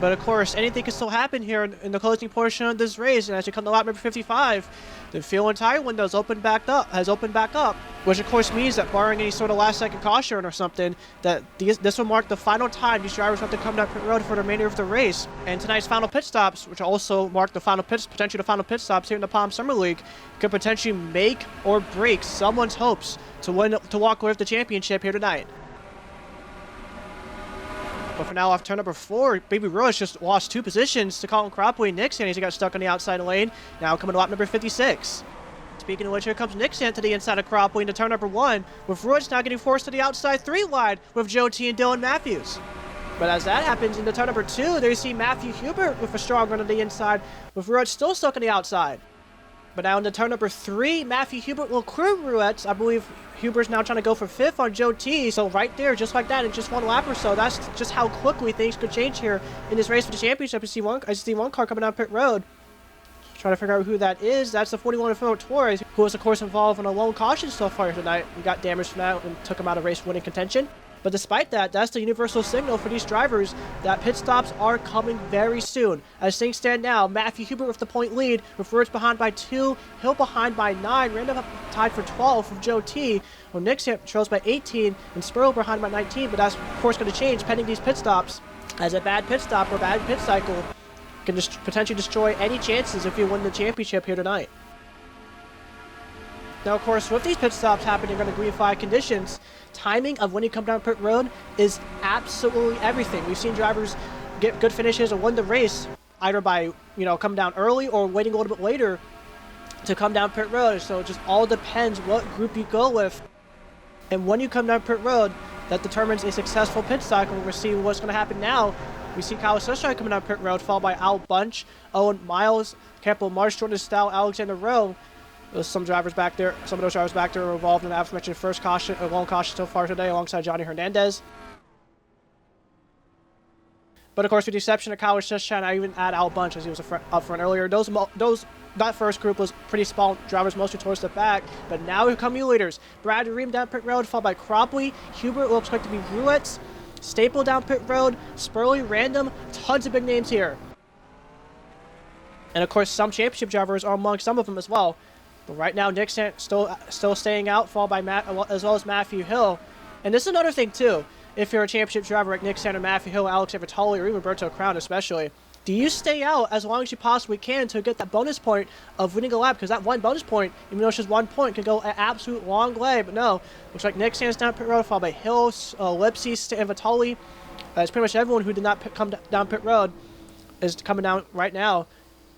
But of course, anything can still happen here in the closing portion of this race, and as you come to lap number 55, the fuel and tire window has opened back up, which of course means that barring any sort of last-second caution or something, that this will mark the final time these drivers have to come down pit road for the remainder of the race. And tonight's final pit stops, which also mark the final potentially the final pit stops here in the Palm Summer League, could potentially make or break someone's hopes to walk away with the championship here tonight. But for now, off turn number 4, Bibi Ruiz just lost 2 positions to Colin Cropley and Nick Sand. He got stuck on the outside lane. Now coming to lap number 56. Speaking of which, here comes Nick Sand to the inside of Cropley into turn number 1, with Ruiz now getting forced to the outside 3 wide with Joe T and Dylan Matthews. But as that happens into turn number 2, there you see Matthew Hubert with a strong run on the inside, with Ruiz still stuck on the outside. But now into turn number 3, Matthew Hubert will clear Ruiz. I believe Hubert's now trying to go for 5th on Joe T. So right there, just like that, in just 1 lap or so, that's just how quickly things could change here in this race for the championship. I see one car coming down pit road. Trying to figure out who that is. That's the 41 Torres, who was of course involved in a lone caution so far tonight. We got damaged from that and took him out of race winning contention. But despite that, that's the universal signal for these drivers that pit stops are coming very soon. As things stand now, Matthew Hubert with the point lead, with Ruiz behind by 2, Hill behind by 9, Random tied for 12 from Joe T, while Nick trails by 18, and Spurly behind by 19, but that's of course going to change pending these pit stops, as a bad pit stop or bad pit cycle can just potentially destroy any chances if you win the championship here tonight. Now, of course, with these pit stops happening under green flag conditions, timing of when you come down pit road is absolutely everything. We've seen drivers get good finishes or win the race either by, coming down early or waiting a little bit later to come down pit road. So it just all depends what group you go with. And when you come down pit road, that determines a successful pit cycle. We'll see what's going to happen now. We see Kyle Sushai coming down pit road, followed by Al Bunch, Owen Miles, Campbell Marsh, Jordan Stowell, Alexander Rowe. There's some of those drivers back there are involved in the aforementioned first caution, or lone caution so far today, alongside Johnny Hernandez. But of course, with the exception of Kyle Sushai, I even add Al Bunch as he was up front earlier. That first group was pretty small drivers, mostly towards the back. But now here come you leaders. Brad Ream down pit road, followed by Cropley. Hubert looks like to be Ruiz. Staple down pit road. Spurly, Random. Tons of big names here. And of course, some championship drivers are among some of them as well. But right now, Nick still staying out, followed by Matt, as well as Matthew Hill. And this is another thing too. If you're a championship driver like Nick Sander, Matthew Hill, Alex Vitali, or even Roberto Crown especially, do you stay out as long as you possibly can to get that bonus point of winning a lap? Because that one bonus point, even though it's just 1 point, can go an absolute long way. But no, looks like Nick stands down pit road, followed by Hill, Lipsy, and Vitali. It's pretty much everyone who did not come down pit road is coming down right now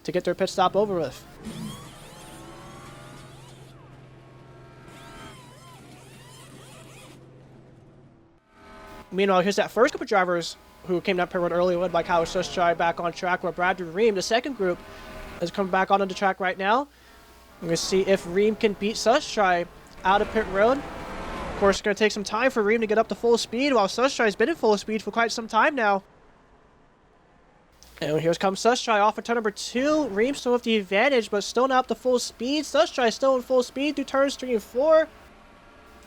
to get their pit stop over with. Meanwhile, here's that first group of drivers who came down pit road early, led by Kyle Sushai back on track, where Brad Ream, the second group, is coming back onto the track right now. We're going to see if Ream can beat Sushai out of pit road. Of course, it's going to take some time for Ream to get up to full speed, while Sushai has been in full speed for quite some time now. And here comes Sushai off of turn number 2. Ream still with the advantage, but still not up to full speed. Sushai still in full speed through turns 3 and 4.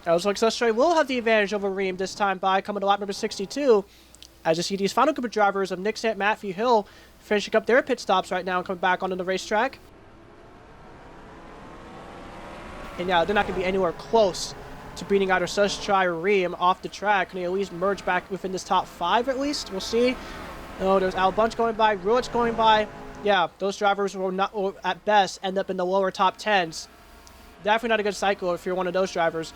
It looks like Sushai will have the advantage over Ream this time by coming to lap number 62. As you see these final group of drivers of Nick Sant, Matthew Hill finishing up their pit stops right now and coming back onto the racetrack. And yeah, they're not going to be anywhere close to beating either Sushai or Ream off the track. Can they at least merge back within this top 5 at least? We'll see. Oh, there's Al Bunch going by, Ruiz going by. Yeah, those drivers will at best end up in the lower top 10s. Definitely not a good cycle if you're one of those drivers.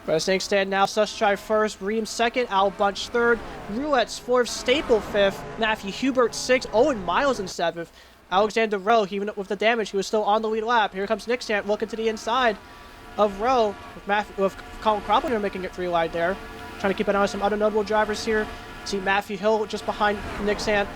But as things stand now, Sushai first, Ream second, Al Bunch third, Ruiz fourth, Staple fifth, Matthew Hubert sixth, Owen Miles in seventh, Alexander Rowe, even with the damage, he was still on the lead lap. Here comes Nick Sant looking to the inside of Rowe, with Colin Cropper making it 3 wide there. Trying to keep an eye on some other notable drivers here. See Matthew Hill just behind Nick Sant,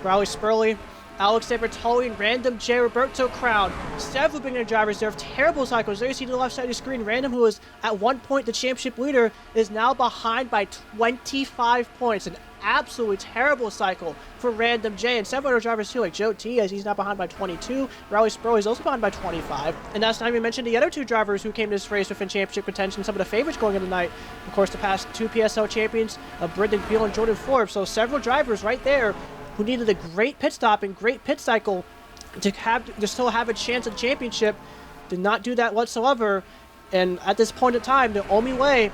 Riley Spurly, Alex Bertoli, and Random J. Roberto Crown. Several beginner drivers there have terrible cycles. There you see to the left side of the screen, Random, who was at one point the championship leader, is now behind by 25 points. An absolutely terrible cycle for Random J, and several other drivers too, like Joe T, as he's now behind by 22. Riley Spurley is also behind by 25. And that's not even mentioned the other 2 drivers who came to this race within championship contention, some of the favorites going in tonight. Of course, the past 2 PSL champions, Brendan Beal and Jordan Forbes. So several drivers right there who needed a great pit stop and great pit cycle to still have a chance at the championship, did not do that whatsoever. And at this point in time, the only way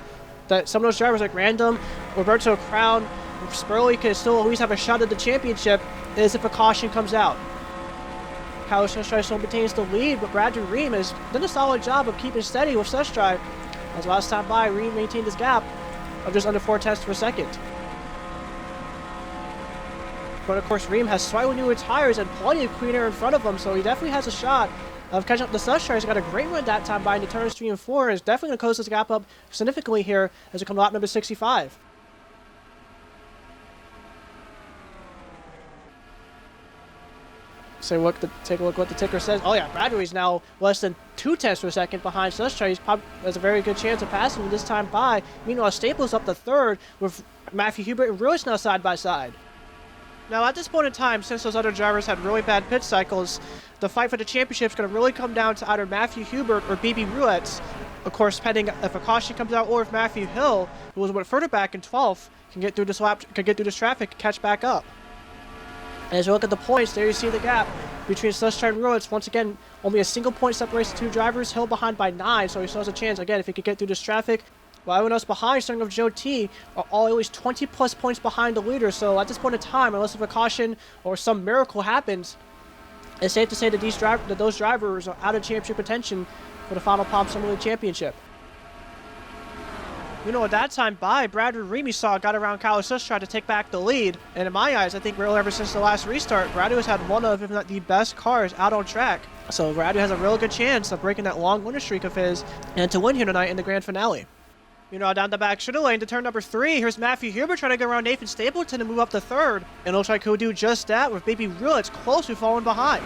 that some of those drivers like Random, Roberto Crown, Spurley can still always have a shot at the championship is if a caution comes out. Kyle Sushai still maintains the lead, but Brad Ream has done a solid job of keeping steady with Sushai. As last time by, Ream maintained his gap of just under 4 tenths per second. But of course, Ream has slightly newer tires and plenty of clean air in front of him, so he definitely has a shot of catching up to Sushai. He's got a great run that time by into turns 3 and 4, and is definitely going to close this gap up significantly here as we come to lap number 65. So take a look what the ticker says. Oh yeah, Bradbury's now less than 2 tenths per second behind Sushai. He has a very good chance of passing him this time by. Meanwhile, Staples up to third with Matthew Hubert and Ruiz now side by side. Now at this point in time, since those other drivers had really bad pit cycles, the fight for the championship is going to really come down to either Matthew Hubert or Bibi Ruiz. Of course, depending if a caution comes out or if Matthew Hill, who was a bit further back in 12th, can get through this traffic and catch back up. And as you look at the points, there you see the gap between Sushai and Ruiz. Once again, only a single point separates the 2 drivers. Hill behind by 9, so he still has a chance, again, if he could get through this traffic. While everyone else behind, starting with Joe T, are all at least 20 plus points behind the leader. So at this point in time, unless if a caution or some miracle happens, it's safe to say that those drivers are out of championship contention for the final Palm Summer League Championship. You know, at that time by, Brad Ream saw got around Kyle Sushai to take back the lead. And in my eyes, I think really ever since the last restart, Brad has had one of, if not the best cars out on track. So Brad has a real good chance of breaking that long winner streak of his and to win here tonight in the grand finale. You know, down the back shoulder lane to turn number 3, here's Matthew Hubert trying to get around Nathan Stapleton and move up to third. And it looks like he'll do just that with Bibi Ruiz closely falling behind.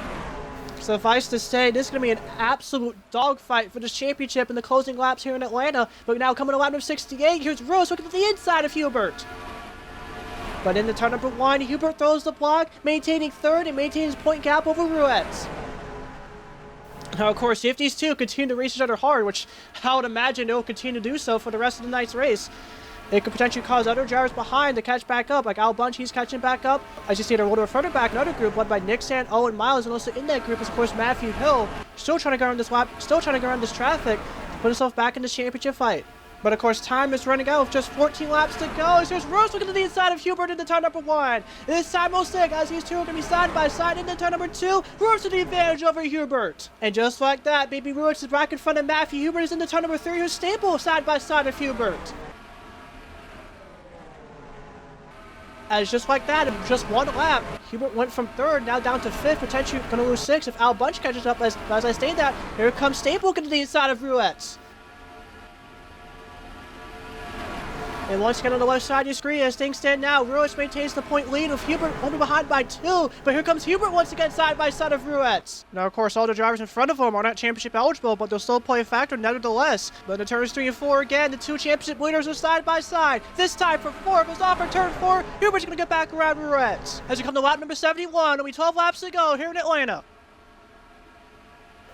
Suffice to say, this is going to be an absolute dogfight for this championship in the closing laps here in Atlanta. But now coming to lap number 68, here's Ruiz looking at the inside of Hubert. But in the turn number 1, Hubert throws the block, maintaining third and maintaining his point gap over Ruiz. Now, of course, if these two continue to race each other hard, which I would imagine they'll continue to do so for the rest of the night's race, it could potentially cause other drivers behind to catch back up, like Al Bunch, he's catching back up. As you see, they're a little further back, another group led by Nick Sant, Owen Miles, and also in that group is, of course, Matthew Hill, still trying to go around this lap, still trying to go around this traffic, put himself back in this championship fight. But of course, time is running out with just 14 laps to go. Here's Ruiz looking to the inside of Hubert into turn number 1. This time we'll stick as these two are going to be side by side into turn number 2. Ruiz to the advantage over Hubert. And just like that, Bibi Ruiz is back in front of Matthew Hubert is into turn number 3. Who's Staple side by side of Hubert. As just like that, in just 1 lap, Hubert went from 3rd, now down to 5th, potentially going to lose 6 if Al Bunch catches up. As I stated that, here comes Staple looking to the inside of Ruiz. And once again on the left side of your screen, as things stand now, Ruiz maintains the point lead with Hubert only behind by 2. But here comes Hubert once again side by side of Ruiz. Now, of course, all the drivers in front of him are not championship eligible, but they'll still play a factor nevertheless. But in turns 3 and 4 again, the 2 championship leaders are side by side. This time for 4 goes off for turn 4. Hubert's going to get back around Ruiz. As we come to lap number 71, only 12 laps to go here in Atlanta.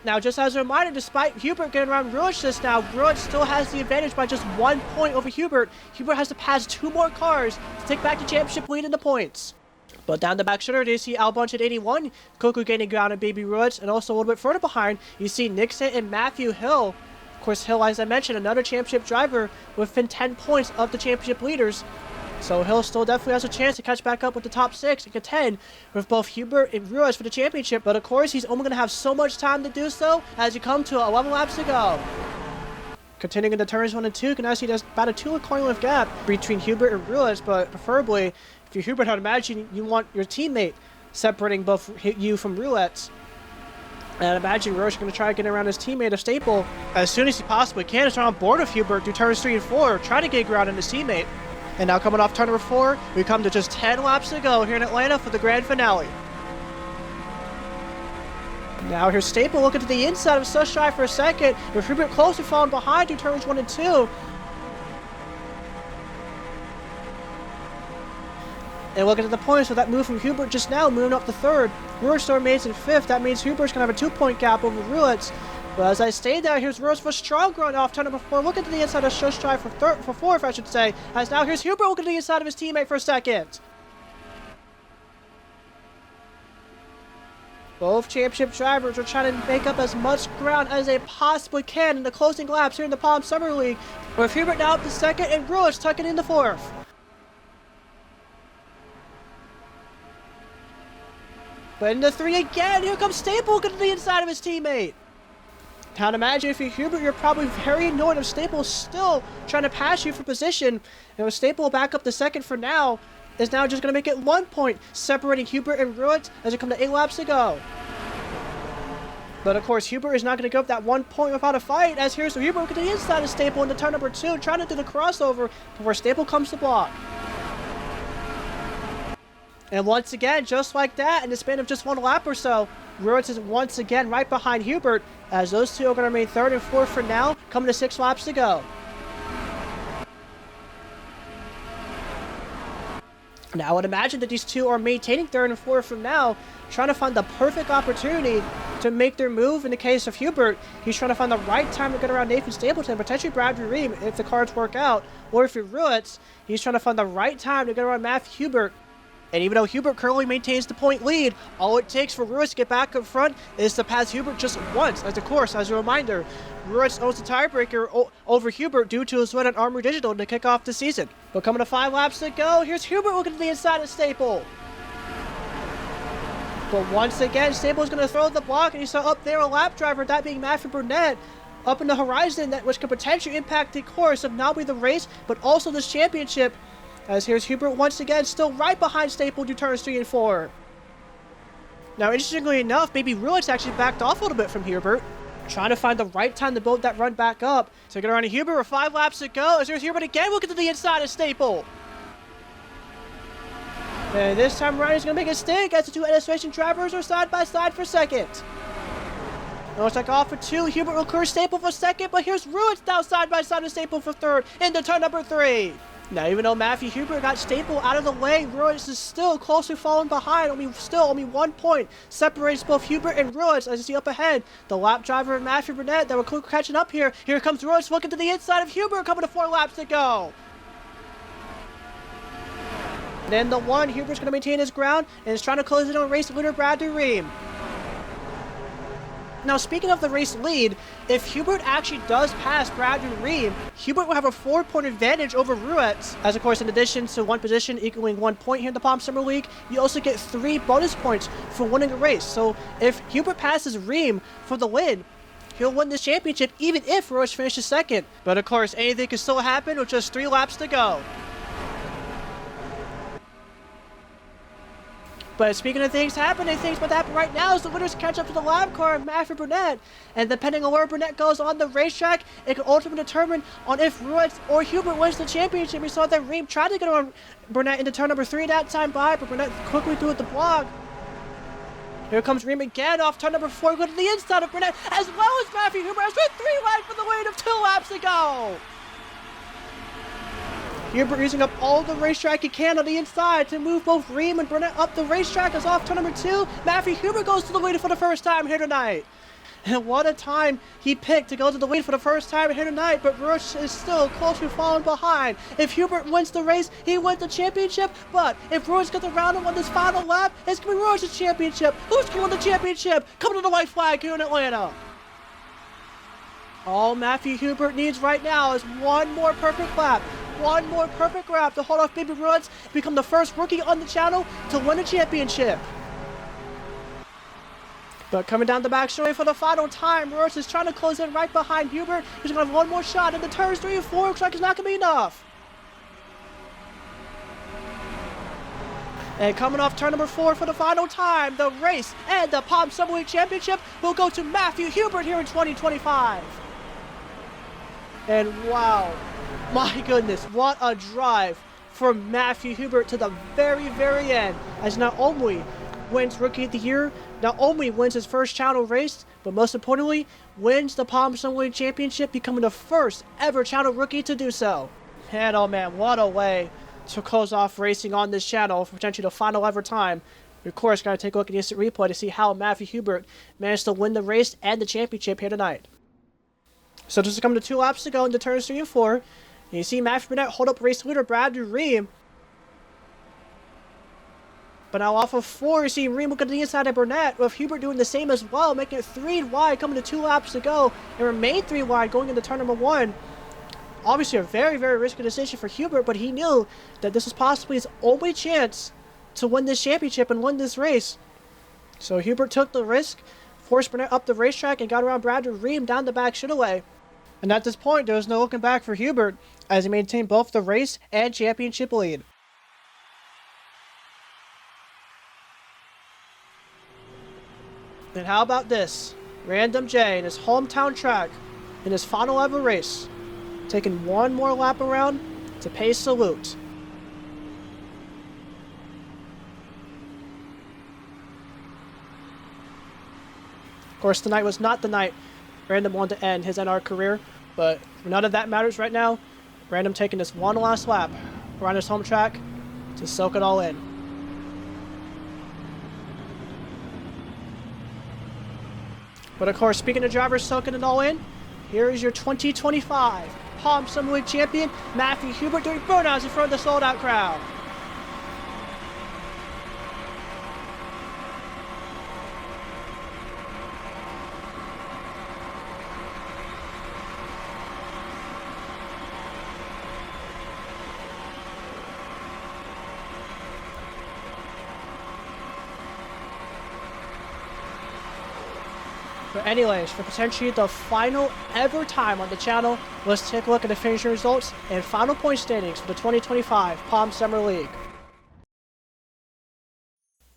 Now, just as a reminder, despite Hubert getting around Ruiz just now, Ruiz still has the advantage by just 1 point over Hubert. Hubert has to pass 2 more cars to take back the championship lead in the points. But down the back shoulder, you see Albunch at 81, Coco gaining ground and Bibi Ruiz, and also a little bit further behind, you see Nixon and Matthew Hill. Of course, Hill, as I mentioned, another championship driver within 10 points of the championship leaders. So Hill still definitely has a chance to catch back up with the top 6 and contend with both Hubert and Ruiz for the championship. But of course, he's only going to have so much time to do so as you come to 11 laps to go. Continuing into turns 1 and 2, you can now see there's about a 2 car length gap between Hubert and Ruiz, but preferably, if you're Hubert, I'd imagine you want your teammate separating both you from Ruiz. And I imagine Ruiz is going to try to get around his teammate of Staple as soon as he possibly can. He's on board with Hubert through turns 3 and 4, trying to get ground on his teammate. And now coming off turn number 4, we come to just 10 laps to go here in Atlanta for the grand finale. Now here's Staple looking to the inside of Sushai for a second, with Hubert closely falling behind through turns 1 and 2. And looking at the points with that move from Hubert just now, moving up to 3rd. Ruiz still remains in 5th. That means Hubert's going to have a 2-point gap over Ruiz. But as I stated there, here's Ruiz for strong run off turn number 4. Looking to the inside of Sushai for 4th, I should say. As now here's Hubert looking to the inside of his teammate for a second. Both championship drivers are trying to make up as much ground as they possibly can in the closing laps here in the Palm Summer League, with Hubert now up to 2nd and Ruiz tucking in the 4th. But into 3 again, here comes Staple looking to the inside of his teammate. Now, imagine if you're Hubert, you're probably very annoyed if Staple still trying to pass you for position. And with Staple back up to 2nd for now, is now just going to make it 1 point, separating Hubert and Ruiz as we come to 8 laps to go. But of course, Hubert is not going to give up that 1 point without a fight, as here's Hubert looking to the inside of Staple into turn number 2, trying to do the crossover before Staple comes to block. And once again, just like that, in the span of just 1 lap or so, Ruiz is once again right behind Hubert, as those two are going to remain 3rd and 4th for now, coming to 6 laps to go. Now, I would imagine that these two are maintaining 3rd and 4th from now, trying to find the perfect opportunity to make their move. In the case of Hubert, he's trying to find the right time to get around Nathan Stapleton, potentially Brad Ream if the cards work out. Or if you're Ruiz, he's trying to find the right time to get around Matthew Hubert. And even though Hubert currently maintains the point lead, all it takes for Ruiz to get back up front is to pass Hubert just once. As of course, as a reminder, Ruiz owns the tiebreaker over Hubert due to his win on Armory Digital to kick off the season. But coming to 5 laps to go, here's Hubert looking to the inside of Staple. But once again, Staple's going to throw the block, and you saw up there a lap driver, that being Matthew Burnett, up in the horizon, which could potentially impact the course of not only the race, but also this championship. As here's Hubert once again, still right behind Staple to turns 3 and 4. Now, interestingly enough, maybe Ruiz actually backed off a little bit from Hubert, trying to find the right time to build that run back up. So get around to Hubert with 5 laps to go. As here's Hubert again, looking to the inside of Staple. And this time around, he's going to make a stink as the 2 NS2003 drivers are side by side for 2nd. It looks like off for 2, Hubert will clear Staple for 2nd, but here's Ruiz now side by side with Staple for 3rd into turn number 3. Now, even though Matthew Hubert got Staple out of the way, Ruiz is still closely falling behind. Only 1 point separates both Hubert and Ruiz. As you see up ahead, the lap driver of Matthew Burnett that we're catching up here. Here comes Ruiz looking to the inside of Hubert, coming to 4 laps to go. And then the 1, Hubert's going to maintain his ground and is trying to close in on race leader Brad Ream. Now, speaking of the race lead, if Hubert actually does pass Brad Ream, Hubert will have a 4-point advantage over Ruiz. As of course, in addition to 1 position equaling 1 point here in the Palm Summer League, you also get 3 bonus points for winning a race. So if Hubert passes Ream for the win, he'll win this championship even if Ruiz finishes 2nd. But of course, anything can still happen with just 3 laps to go. But speaking of things happening, things about to happen right now is the winners catch up to the lap car of Matthew Burnett. And depending on where Burnett goes on the racetrack, it can ultimately determine on if Ruiz or Hubert wins the championship. We saw that Reem tried to get on Burnett into turn number 3 that time by, but Burnett quickly threw at the block. Here comes Reem again off turn number 4, going to the inside of Burnett, as well as Matthew Hubert, as with 3 wide for the lead of 2 laps to go. Hubert using up all the racetrack he can on the inside to move both Reem and Burnett up the racetrack. As off turn number 2, Matthew Hubert goes to the lead for the first time here tonight. And what a time he picked to go to the lead for the first time here tonight, but Ruiz is still closely falling behind. If Hubert wins the race, he wins the championship, but if Ruiz gets around him on this final lap, it's going to be Ruiz's championship. Who's going to win the championship? Coming to the white flag here in Atlanta. All Matthew Hubert needs right now is one more perfect lap. One more perfect lap to hold off Bibi Ruiz, become the first rookie on the channel to win a championship. But coming down the back straight for the final time, Ruiz is trying to close in right behind Hubert. He's going to have one more shot, and the turns 3 and 4 looks like it's not going to be enough. And coming off turn number 4 for the final time, the race and the Palm Summer League Championship will go to Matthew Hubert here in 2025. And wow, my goodness, what a drive from Matthew Hubert to the very, very end, as not only wins Rookie of the Year, not only wins his first channel race, but most importantly, wins the Palm Summer League Championship, becoming the first ever channel rookie to do so. And oh man, what a way to close off racing on this channel for potentially the final ever time. We of course got to take a look at the instant replay to see how Matthew Hubert managed to win the race and the championship here tonight. So just coming to 2 laps to go into turns 3 and 4. And you see Matthew Burnett hold up race leader Bradley Reem. But now off of 4, you see Reem looking to the inside of Burnett, with Hubert doing the same as well, making it 3 wide, coming to 2 laps to go, and remain 3 wide going into turn number 1. Obviously a very, very risky decision for Hubert, but he knew that this was possibly his only chance to win this championship and win this race. So Hubert took the risk, forced Burnett up the racetrack, and got around Bradley Reem down the back straightaway. And at this point, there was no looking back for Hubert, as he maintained both the race and championship lead. And how about this? Random J in his hometown track, in his final ever race, taking one more lap around to pay salute. Of course, tonight was not the night Random wanted to end his NR career, but none of that matters right now. Random taking this one last lap around his home track to soak it all in. But of course, speaking of drivers soaking it all in, here is your 2025 Palm Summer League champion, Matthew Hubert, doing burnouts in front of the sold-out crowd. But anyways, for potentially the final ever time on the channel, let's take a look at the finishing results and final point standings for the 2025 Palm Summer League.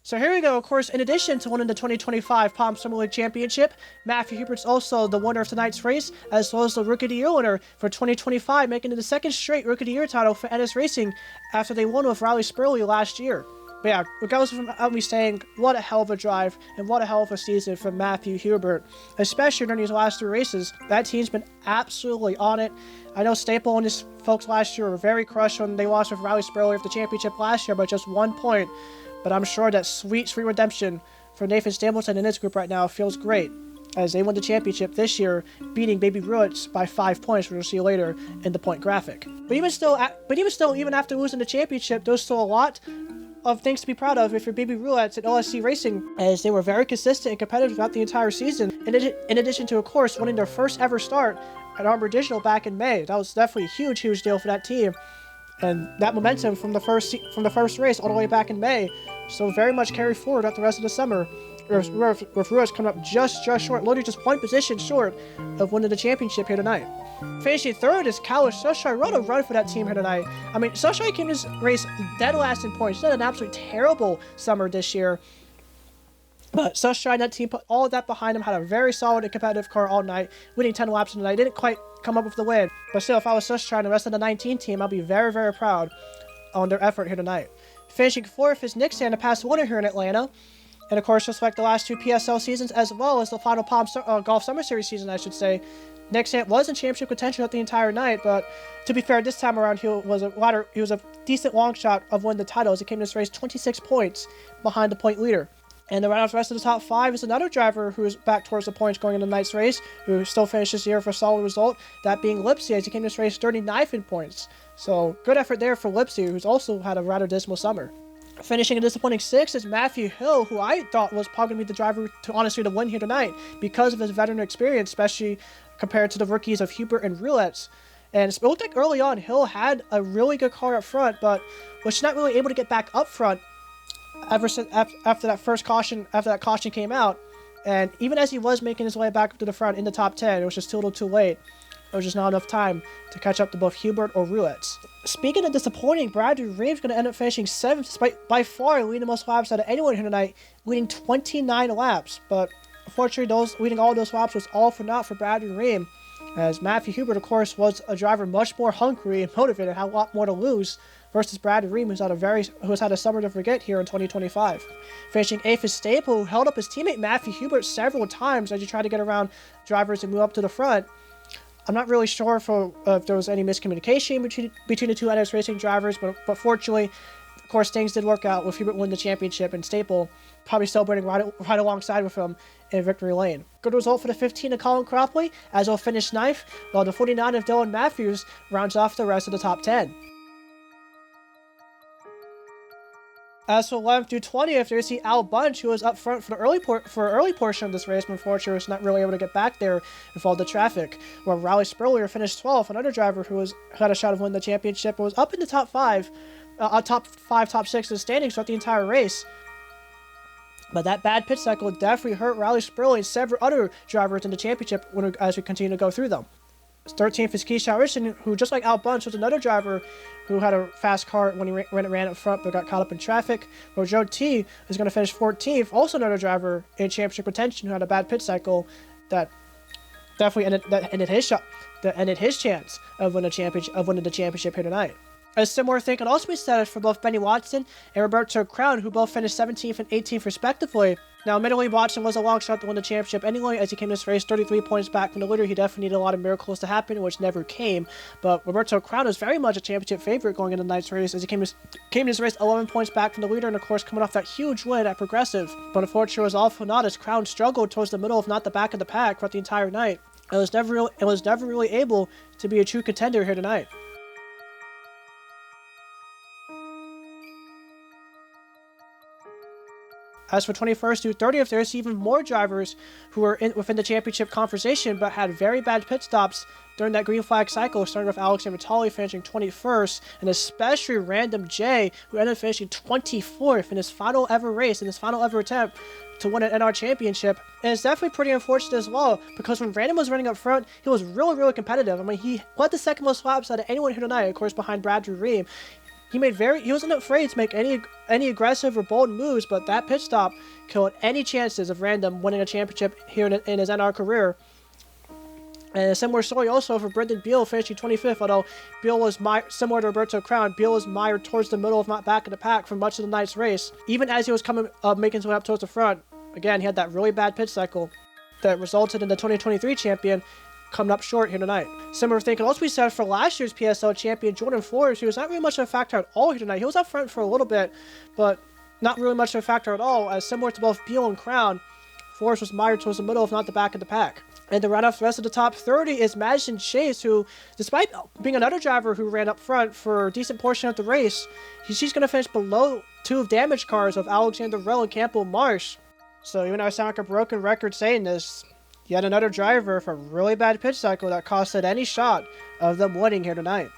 So here we go. Of course, in addition to winning the 2025 Palm Summer League Championship, Matthew Hubert's also the winner of tonight's race, as well as the Rookie of the Year winner for 2025, making it the second straight Rookie of the Year title for NS Racing after they won with Riley Spurly last year. But yeah, regardless of me saying, what a hell of a drive and what a hell of a season from Matthew Hubert, especially during these last 3 races. That team's been absolutely on it. I know Staple and his folks last year were very crushed when they lost with Riley Spurly of the championship last year by just 1 point. But I'm sure that sweet redemption for Nathan Stapleton and his group right now feels great, as they won the championship this year, beating Bibi Ruiz by 5 points, which we'll see later in the point graphic. But even still, even after losing the championship, there's still a lot of things to be proud of if you're Bibi Ruiz at OSC Racing, as they were very consistent and competitive throughout the entire season, in addition to, of course, winning their first ever start at Arbor Digital back in May. That was definitely a huge deal for that team, and that momentum from the first race all the way back in May, so very much carried forward throughout the rest of the summer, with Ruiz coming up just short, literally just one position short of winning the championship here tonight. Finishing third is Kyle Soshai. What a run for that team here tonight. I mean, Soshai came to this race dead last in points. He's had an absolutely terrible summer this year. But Soshai and that team put all of that behind him, had a very solid and competitive car all night, winning 10 laps tonight. Didn't quite come up with the win. But still, if I was Soshai and the rest of the 19 team, I'd be very, very proud on their effort here tonight. Finishing fourth is Nixon, a past winner here in Atlanta. And of course, just like the last two PSL seasons, as well as the final Golf Summer Series season, I should say, Nixon was in championship contention the entire night. But to be fair, this time around, he was a decent long shot of winning the title as he came to this race 26 points behind the point leader. And the rest of the top five is another driver who is back towards the points going into tonight's race, who still finished this year for a solid result, that being Lipp, as he came to this race 39th in points. So good effort there for Lipp, who's also had a rather dismal summer. Finishing a disappointing sixth is Matthew Hill, who I thought was probably going to be the driver to win here tonight because of his veteran experience, especially compared to the rookies of Hubert and Roulette. And it looked like early on Hill had a really good car up front, but was not really able to get back up front after that caution came out. And even as he was making his way back up to the front in the top 10, it was just a little too late. There was just not enough time to catch up to both Hubert or Roulette. Speaking of disappointing, Bradley Reeves is going to end up finishing 7th, despite by far leading the most laps out of anyone here tonight, leading 29 laps. But unfortunately, leading all those laps was all for naught for Bradley Reeves, as Matthew Hubert, of course, was a driver much more hungry and motivated, had a lot more to lose, versus Bradley Reeves, who has had a summer to forget here in 2025. Finishing 8th is Staple, who held up his teammate Matthew Hubert several times as he tried to get around drivers and move up to the front. I'm not really sure if there was any miscommunication between the two NS Racing drivers, but fortunately, of course, things did work out with Hubert winning the championship and Staple probably celebrating right alongside with him in victory lane. Good result for the 15 of Colin Cropley, as he'll finish 9th, while the 49 of Dylan Matthews rounds off the rest of the top 10. As for 11th through 20th, there you see Al Bunch, who was up front for the early portion of this race, but unfortunately was not really able to get back there with all the traffic. While Riley Spurly finished 12th, another driver who had a shot of winning the championship, but was up in the top 5, top 6 in the standings throughout the entire race. But that bad pit cycle definitely hurt Riley Spurly and several other drivers in the championship as we continue to go through them. 13th is Keisha Richardson, who, just like Al Bunch, was another driver who had a fast car when it ran up front but got caught up in traffic. While Joe T is going to finish 14th, also another driver in championship contention who had a bad pit cycle that definitely ended his chance of winning the championship here tonight. A similar thing can also be said for both Benny Watson and Roberto Crown, who both finished 17th and 18th respectively. Now, admittedly, Watson was a long shot to win the championship anyway, as he came to this race 33 points back from the leader. He definitely needed a lot of miracles to happen, which never came. But Roberto Crown is very much a championship favorite going into tonight's race, as he came to this race 11 points back from the leader, and of course coming off that huge win at Progressive. But unfortunately, it was all for naught, as Crown struggled towards the middle, if not the back of the pack, throughout the entire night. It was never really able to be a true contender here tonight. As for 21st through 30th, there's even more drivers who were within the championship conversation but had very bad pit stops during that green flag cycle, starting with Alexander Vitali finishing 21st, and especially Random J, who ended up finishing 24th in his final ever race, in his final ever attempt to win an NR championship. And it's definitely pretty unfortunate as well, because when Random was running up front, he was really, really competitive. I mean, he led the second most laps out of anyone here tonight, of course, behind Bradley Reeves. He wasn't afraid to make any aggressive or bold moves, but that pit stop killed any chances of Random winning a championship here in his NR career. And a similar story also for Brendan Beal finishing 25th, although Beal was similar to Roberto Crown, Beal was mired towards the middle, if not back of the pack, for much of the night's race. Even as he was making his way up towards the front, again, he had that really bad pit cycle that resulted in the 2023 champion coming up short here tonight. Similar thing can also be said for last year's PSL champion Jordan Flores, who was not really much of a factor at all here tonight. He was up front for a little bit, but not really much of a factor at all, as similar to both Beal and Crown, Flores was mired towards the middle, if not the back of the pack. And to round off the rest of the top 30 is Madison Chase, who, despite being another driver who ran up front for a decent portion of the race, she's going to finish below 2 damaged cars of Alexander Rell and Campbell Marsh. So even though I sound like a broken record saying this, yet another driver for a really bad pit cycle that costed any shot of them winning here tonight.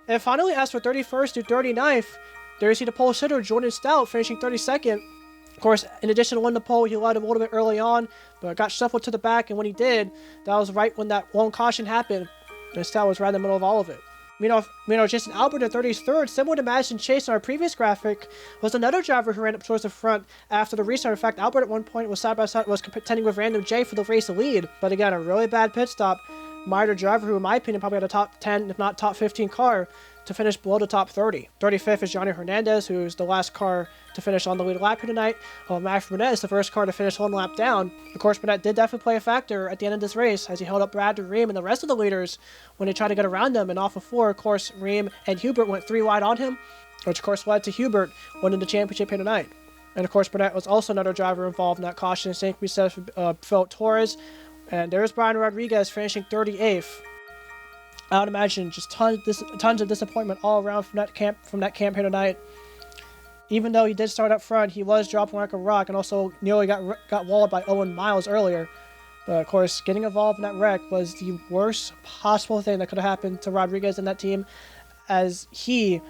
And finally, as for 31st through 39th, there you see the pole sitter Jordan Stout finishing 32nd. Of course, in addition to winning the pole, he led a little bit early on, but got shuffled to the back, and when he did, that was right when that lone caution happened, and Stout was right in the middle of all of it. Meanwhile, Jason Albert at 33rd, similar to Madison Chase on our previous graphic, was another driver who ran up towards the front after the restart. In fact, Albert at one point was side by side, was contending with Random J for the race lead, but again, a really bad pit stop. Minor driver who, in my opinion, probably had a top 10, if not top 15 car to finish below the top 30. 35th is Johnny Hernandez, who's the last car to finish on the lead lap here tonight, while Matthew Burnett is the first car to finish one lap down. Of course, Burnett did definitely play a factor at the end of this race as he held up Brad, Ream, and the rest of the leaders when they tried to get around him, and off of 4, of course, Ream and Hubert went 3 wide on him, which of course led to Hubert winning the championship here tonight. And of course, Burnett was also another driver involved in that caution. Same can be said for Philip Torres. And there's Brian Rodriguez finishing 38th. I would imagine just tons of disappointment all around from that camp here tonight. Even though he did start up front, he was dropping like a rock and also nearly got walled by Owen Miles earlier. But of course, getting involved in that wreck was the worst possible thing that could have happened to Rodriguez and that team, as if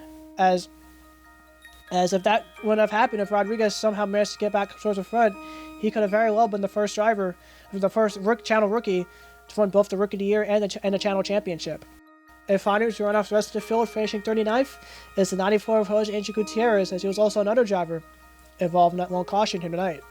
that wouldn't have happened, if Rodriguez somehow managed to get back towards the front, he could have very well been the first driver, the first channel rookie to win both the Rookie of the Year and the Channel Championship. And finally, to run off the rest of the field, finishing 39th, is the 94 of Jose Angel Gutierrez, as he was also another driver involved in that lone caution here tonight.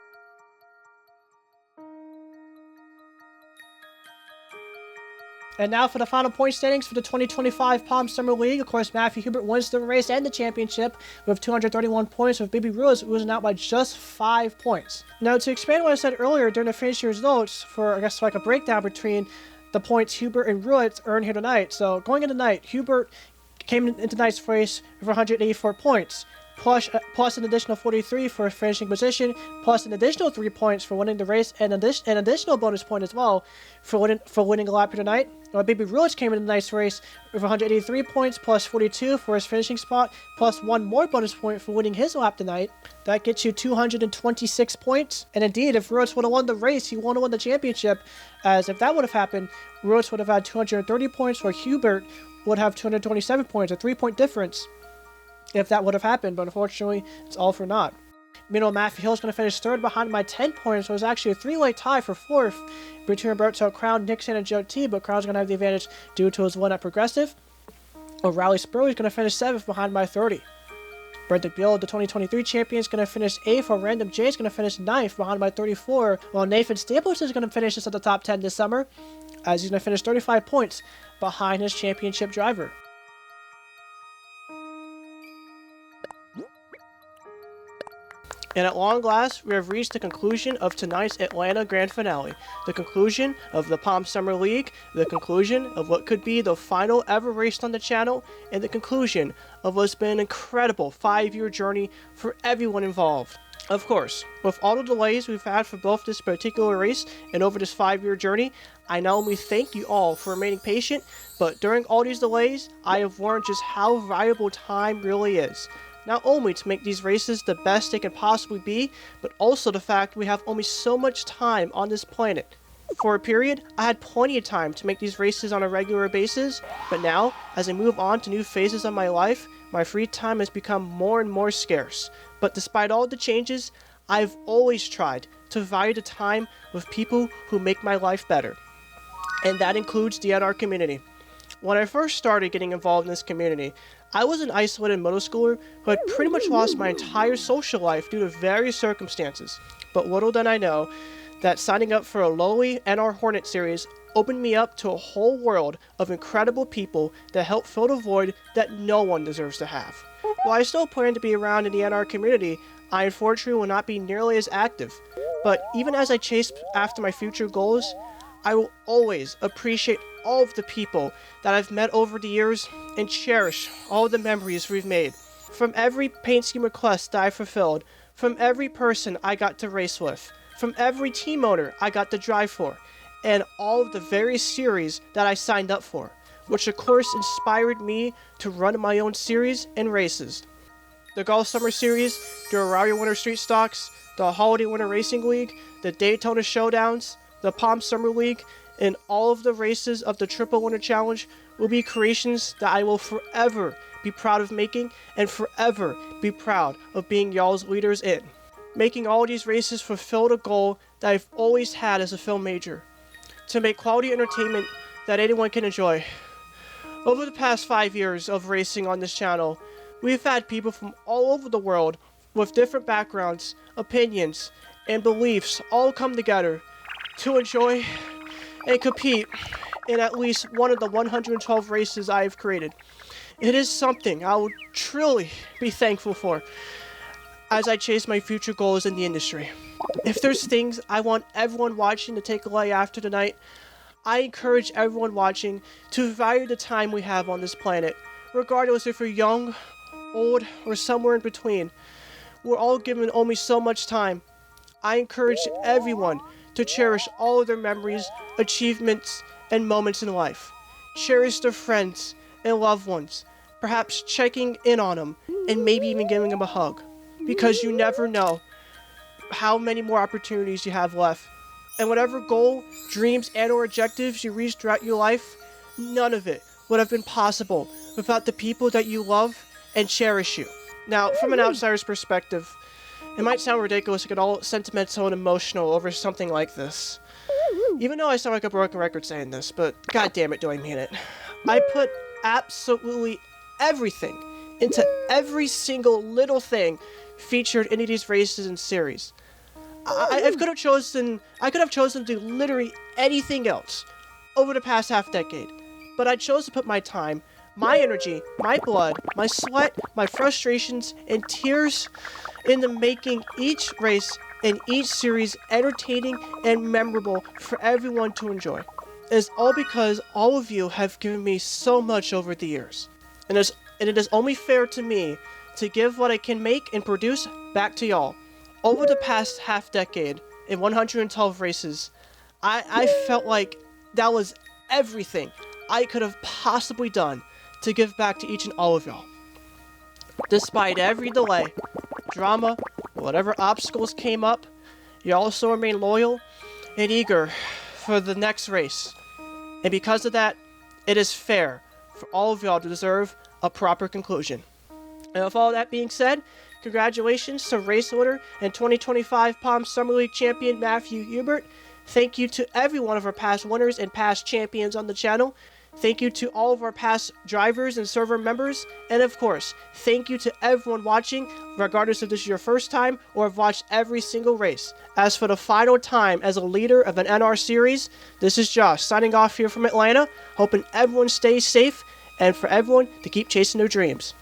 And now for the final point standings for the 2025 Palm Summer League. Of course, Matthew Hubert wins the race and the championship with 231 points, with Bibi Ruiz losing out by just 5 points. Now, to expand what I said earlier during the finishing results, for I guess like a breakdown between the points Hubert and Ruiz earned here tonight. So going into night, Hubert came into tonight's race with 184 points. Plus an additional 43 for a finishing position, plus an additional 3 points for winning the race, and an additional bonus point as well for winning a lap here tonight. Bibi Ruiz came in the nice race with 183 points, plus 42 for his finishing spot, plus 1 more bonus point for winning his lap tonight. That gets you 226 points. And indeed, if Ruiz would have won the race, he would have won the championship, as if that would have happened, Ruiz would have had 230 points, while Hubert would have 227 points, a 3-point difference if that would have happened, but unfortunately, it's all for naught. Meanwhile, Matthew Hill is going to finish 3rd behind by 10 points, so it was actually a 3-way tie for 4th between Roberto, Crown, Nixon, and Joe T, but Crown's going to have the advantage due to his win at Progressive. Rally Spurly is going to finish 7th behind by 30. Brendan Beal, the 2023 champion, is going to finish 8th, while Random J is going to finish 9th behind by 34, while Nathan Staples is going to finish at the top 10 this summer, as he's going to finish 35 points behind his championship driver. And at long last, we have reached the conclusion of tonight's Atlanta Grand Finale, the conclusion of the Palm Summer League, the conclusion of what could be the final ever race on the channel, and the conclusion of what's been an incredible 5-year journey for everyone involved. Of course, with all the delays we've had for both this particular race and over this 5-year journey, I not only thank you all for remaining patient, but during all these delays, I have learned just how valuable time really is. Not only to make these races the best they can possibly be, but also the fact we have only so much time on this planet. For a period, I had plenty of time to make these races on a regular basis, but now, as I move on to new phases of my life, my free time has become more and more scarce. But despite all the changes, I've always tried to value the time with people who make my life better. And that includes the NR community. When I first started getting involved in this community, I was an isolated middle schooler who had pretty much lost my entire social life due to various circumstances. But little did I know that signing up for a lowly NR Hornet series opened me up to a whole world of incredible people that help fill the void that no one deserves to have. While I still plan to be around in the NR community, I unfortunately will not be nearly as active. But even as I chase after my future goals, I will always appreciate all of the people that I've met over the years and cherish all of the memories we've made. From every paint scheme request that I fulfilled, from every person I got to race with, from every team owner I got to drive for, and all of the various series that I signed up for, which of course inspired me to run my own series and races. The Golf Summer Series, the Auraria Winter Street Stocks, the Holiday Winter Racing League, the Daytona Showdowns, the Palm Summer League, and all of the races of the Triple Winner Challenge will be creations that I will forever be proud of making and forever be proud of being y'all's leaders in. Making all these races fulfilled a goal that I've always had as a film major, to make quality entertainment that anyone can enjoy. Over the past 5 years of racing on this channel, we've had people from all over the world with different backgrounds, opinions, and beliefs all come together to enjoy and compete in at least one of the 112 races I have created. It is something I will truly be thankful for as I chase my future goals in the industry. If there's things I want everyone watching to take away after tonight, I encourage everyone watching to value the time we have on this planet, regardless if you're young, old, or somewhere in between. We're all given only so much time. I encourage everyone to cherish all of their memories, achievements, and moments in life. Cherish their friends and loved ones, perhaps checking in on them and maybe even giving them a hug, because you never know how many more opportunities you have left. And whatever goal, dreams, and or objectives you reach throughout your life, none of it would have been possible without the people that you love and cherish you. Now, from an outsider's perspective, it might sound ridiculous to get all sentimental and emotional over something like this. Even though I sound like a broken record saying this, but god damn it, do I mean it. I put absolutely everything into every single little thing featured in these races and series. I could have chosen to do literally anything else over the past half decade, but I chose to put my time, my energy, my blood, my sweat, my frustrations, and tears into making each race and each series entertaining and memorable for everyone to enjoy. It's all because all of you have given me so much over the years, and it is only fair to me to give what I can make and produce back to y'all. Over the past half decade, in 112 races, I felt like that was everything I could have possibly done to give back to each and all of y'all. Despite every delay, drama, whatever obstacles came up, you also remain loyal and eager for the next race. And because of that, it is fair for all of y'all to deserve a proper conclusion. And with all that being said, congratulations to race winner and 2025 Palm Summer League champion Matthew Hubert. Thank you to every one of our past winners and past champions on the channel. Thank you to all of our past drivers and server members. And of course, thank you to everyone watching, regardless if this is your first time or have watched every single race. As for the final time as a leader of an NR series, this is Josh signing off here from Atlanta, hoping everyone stays safe and for everyone to keep chasing their dreams.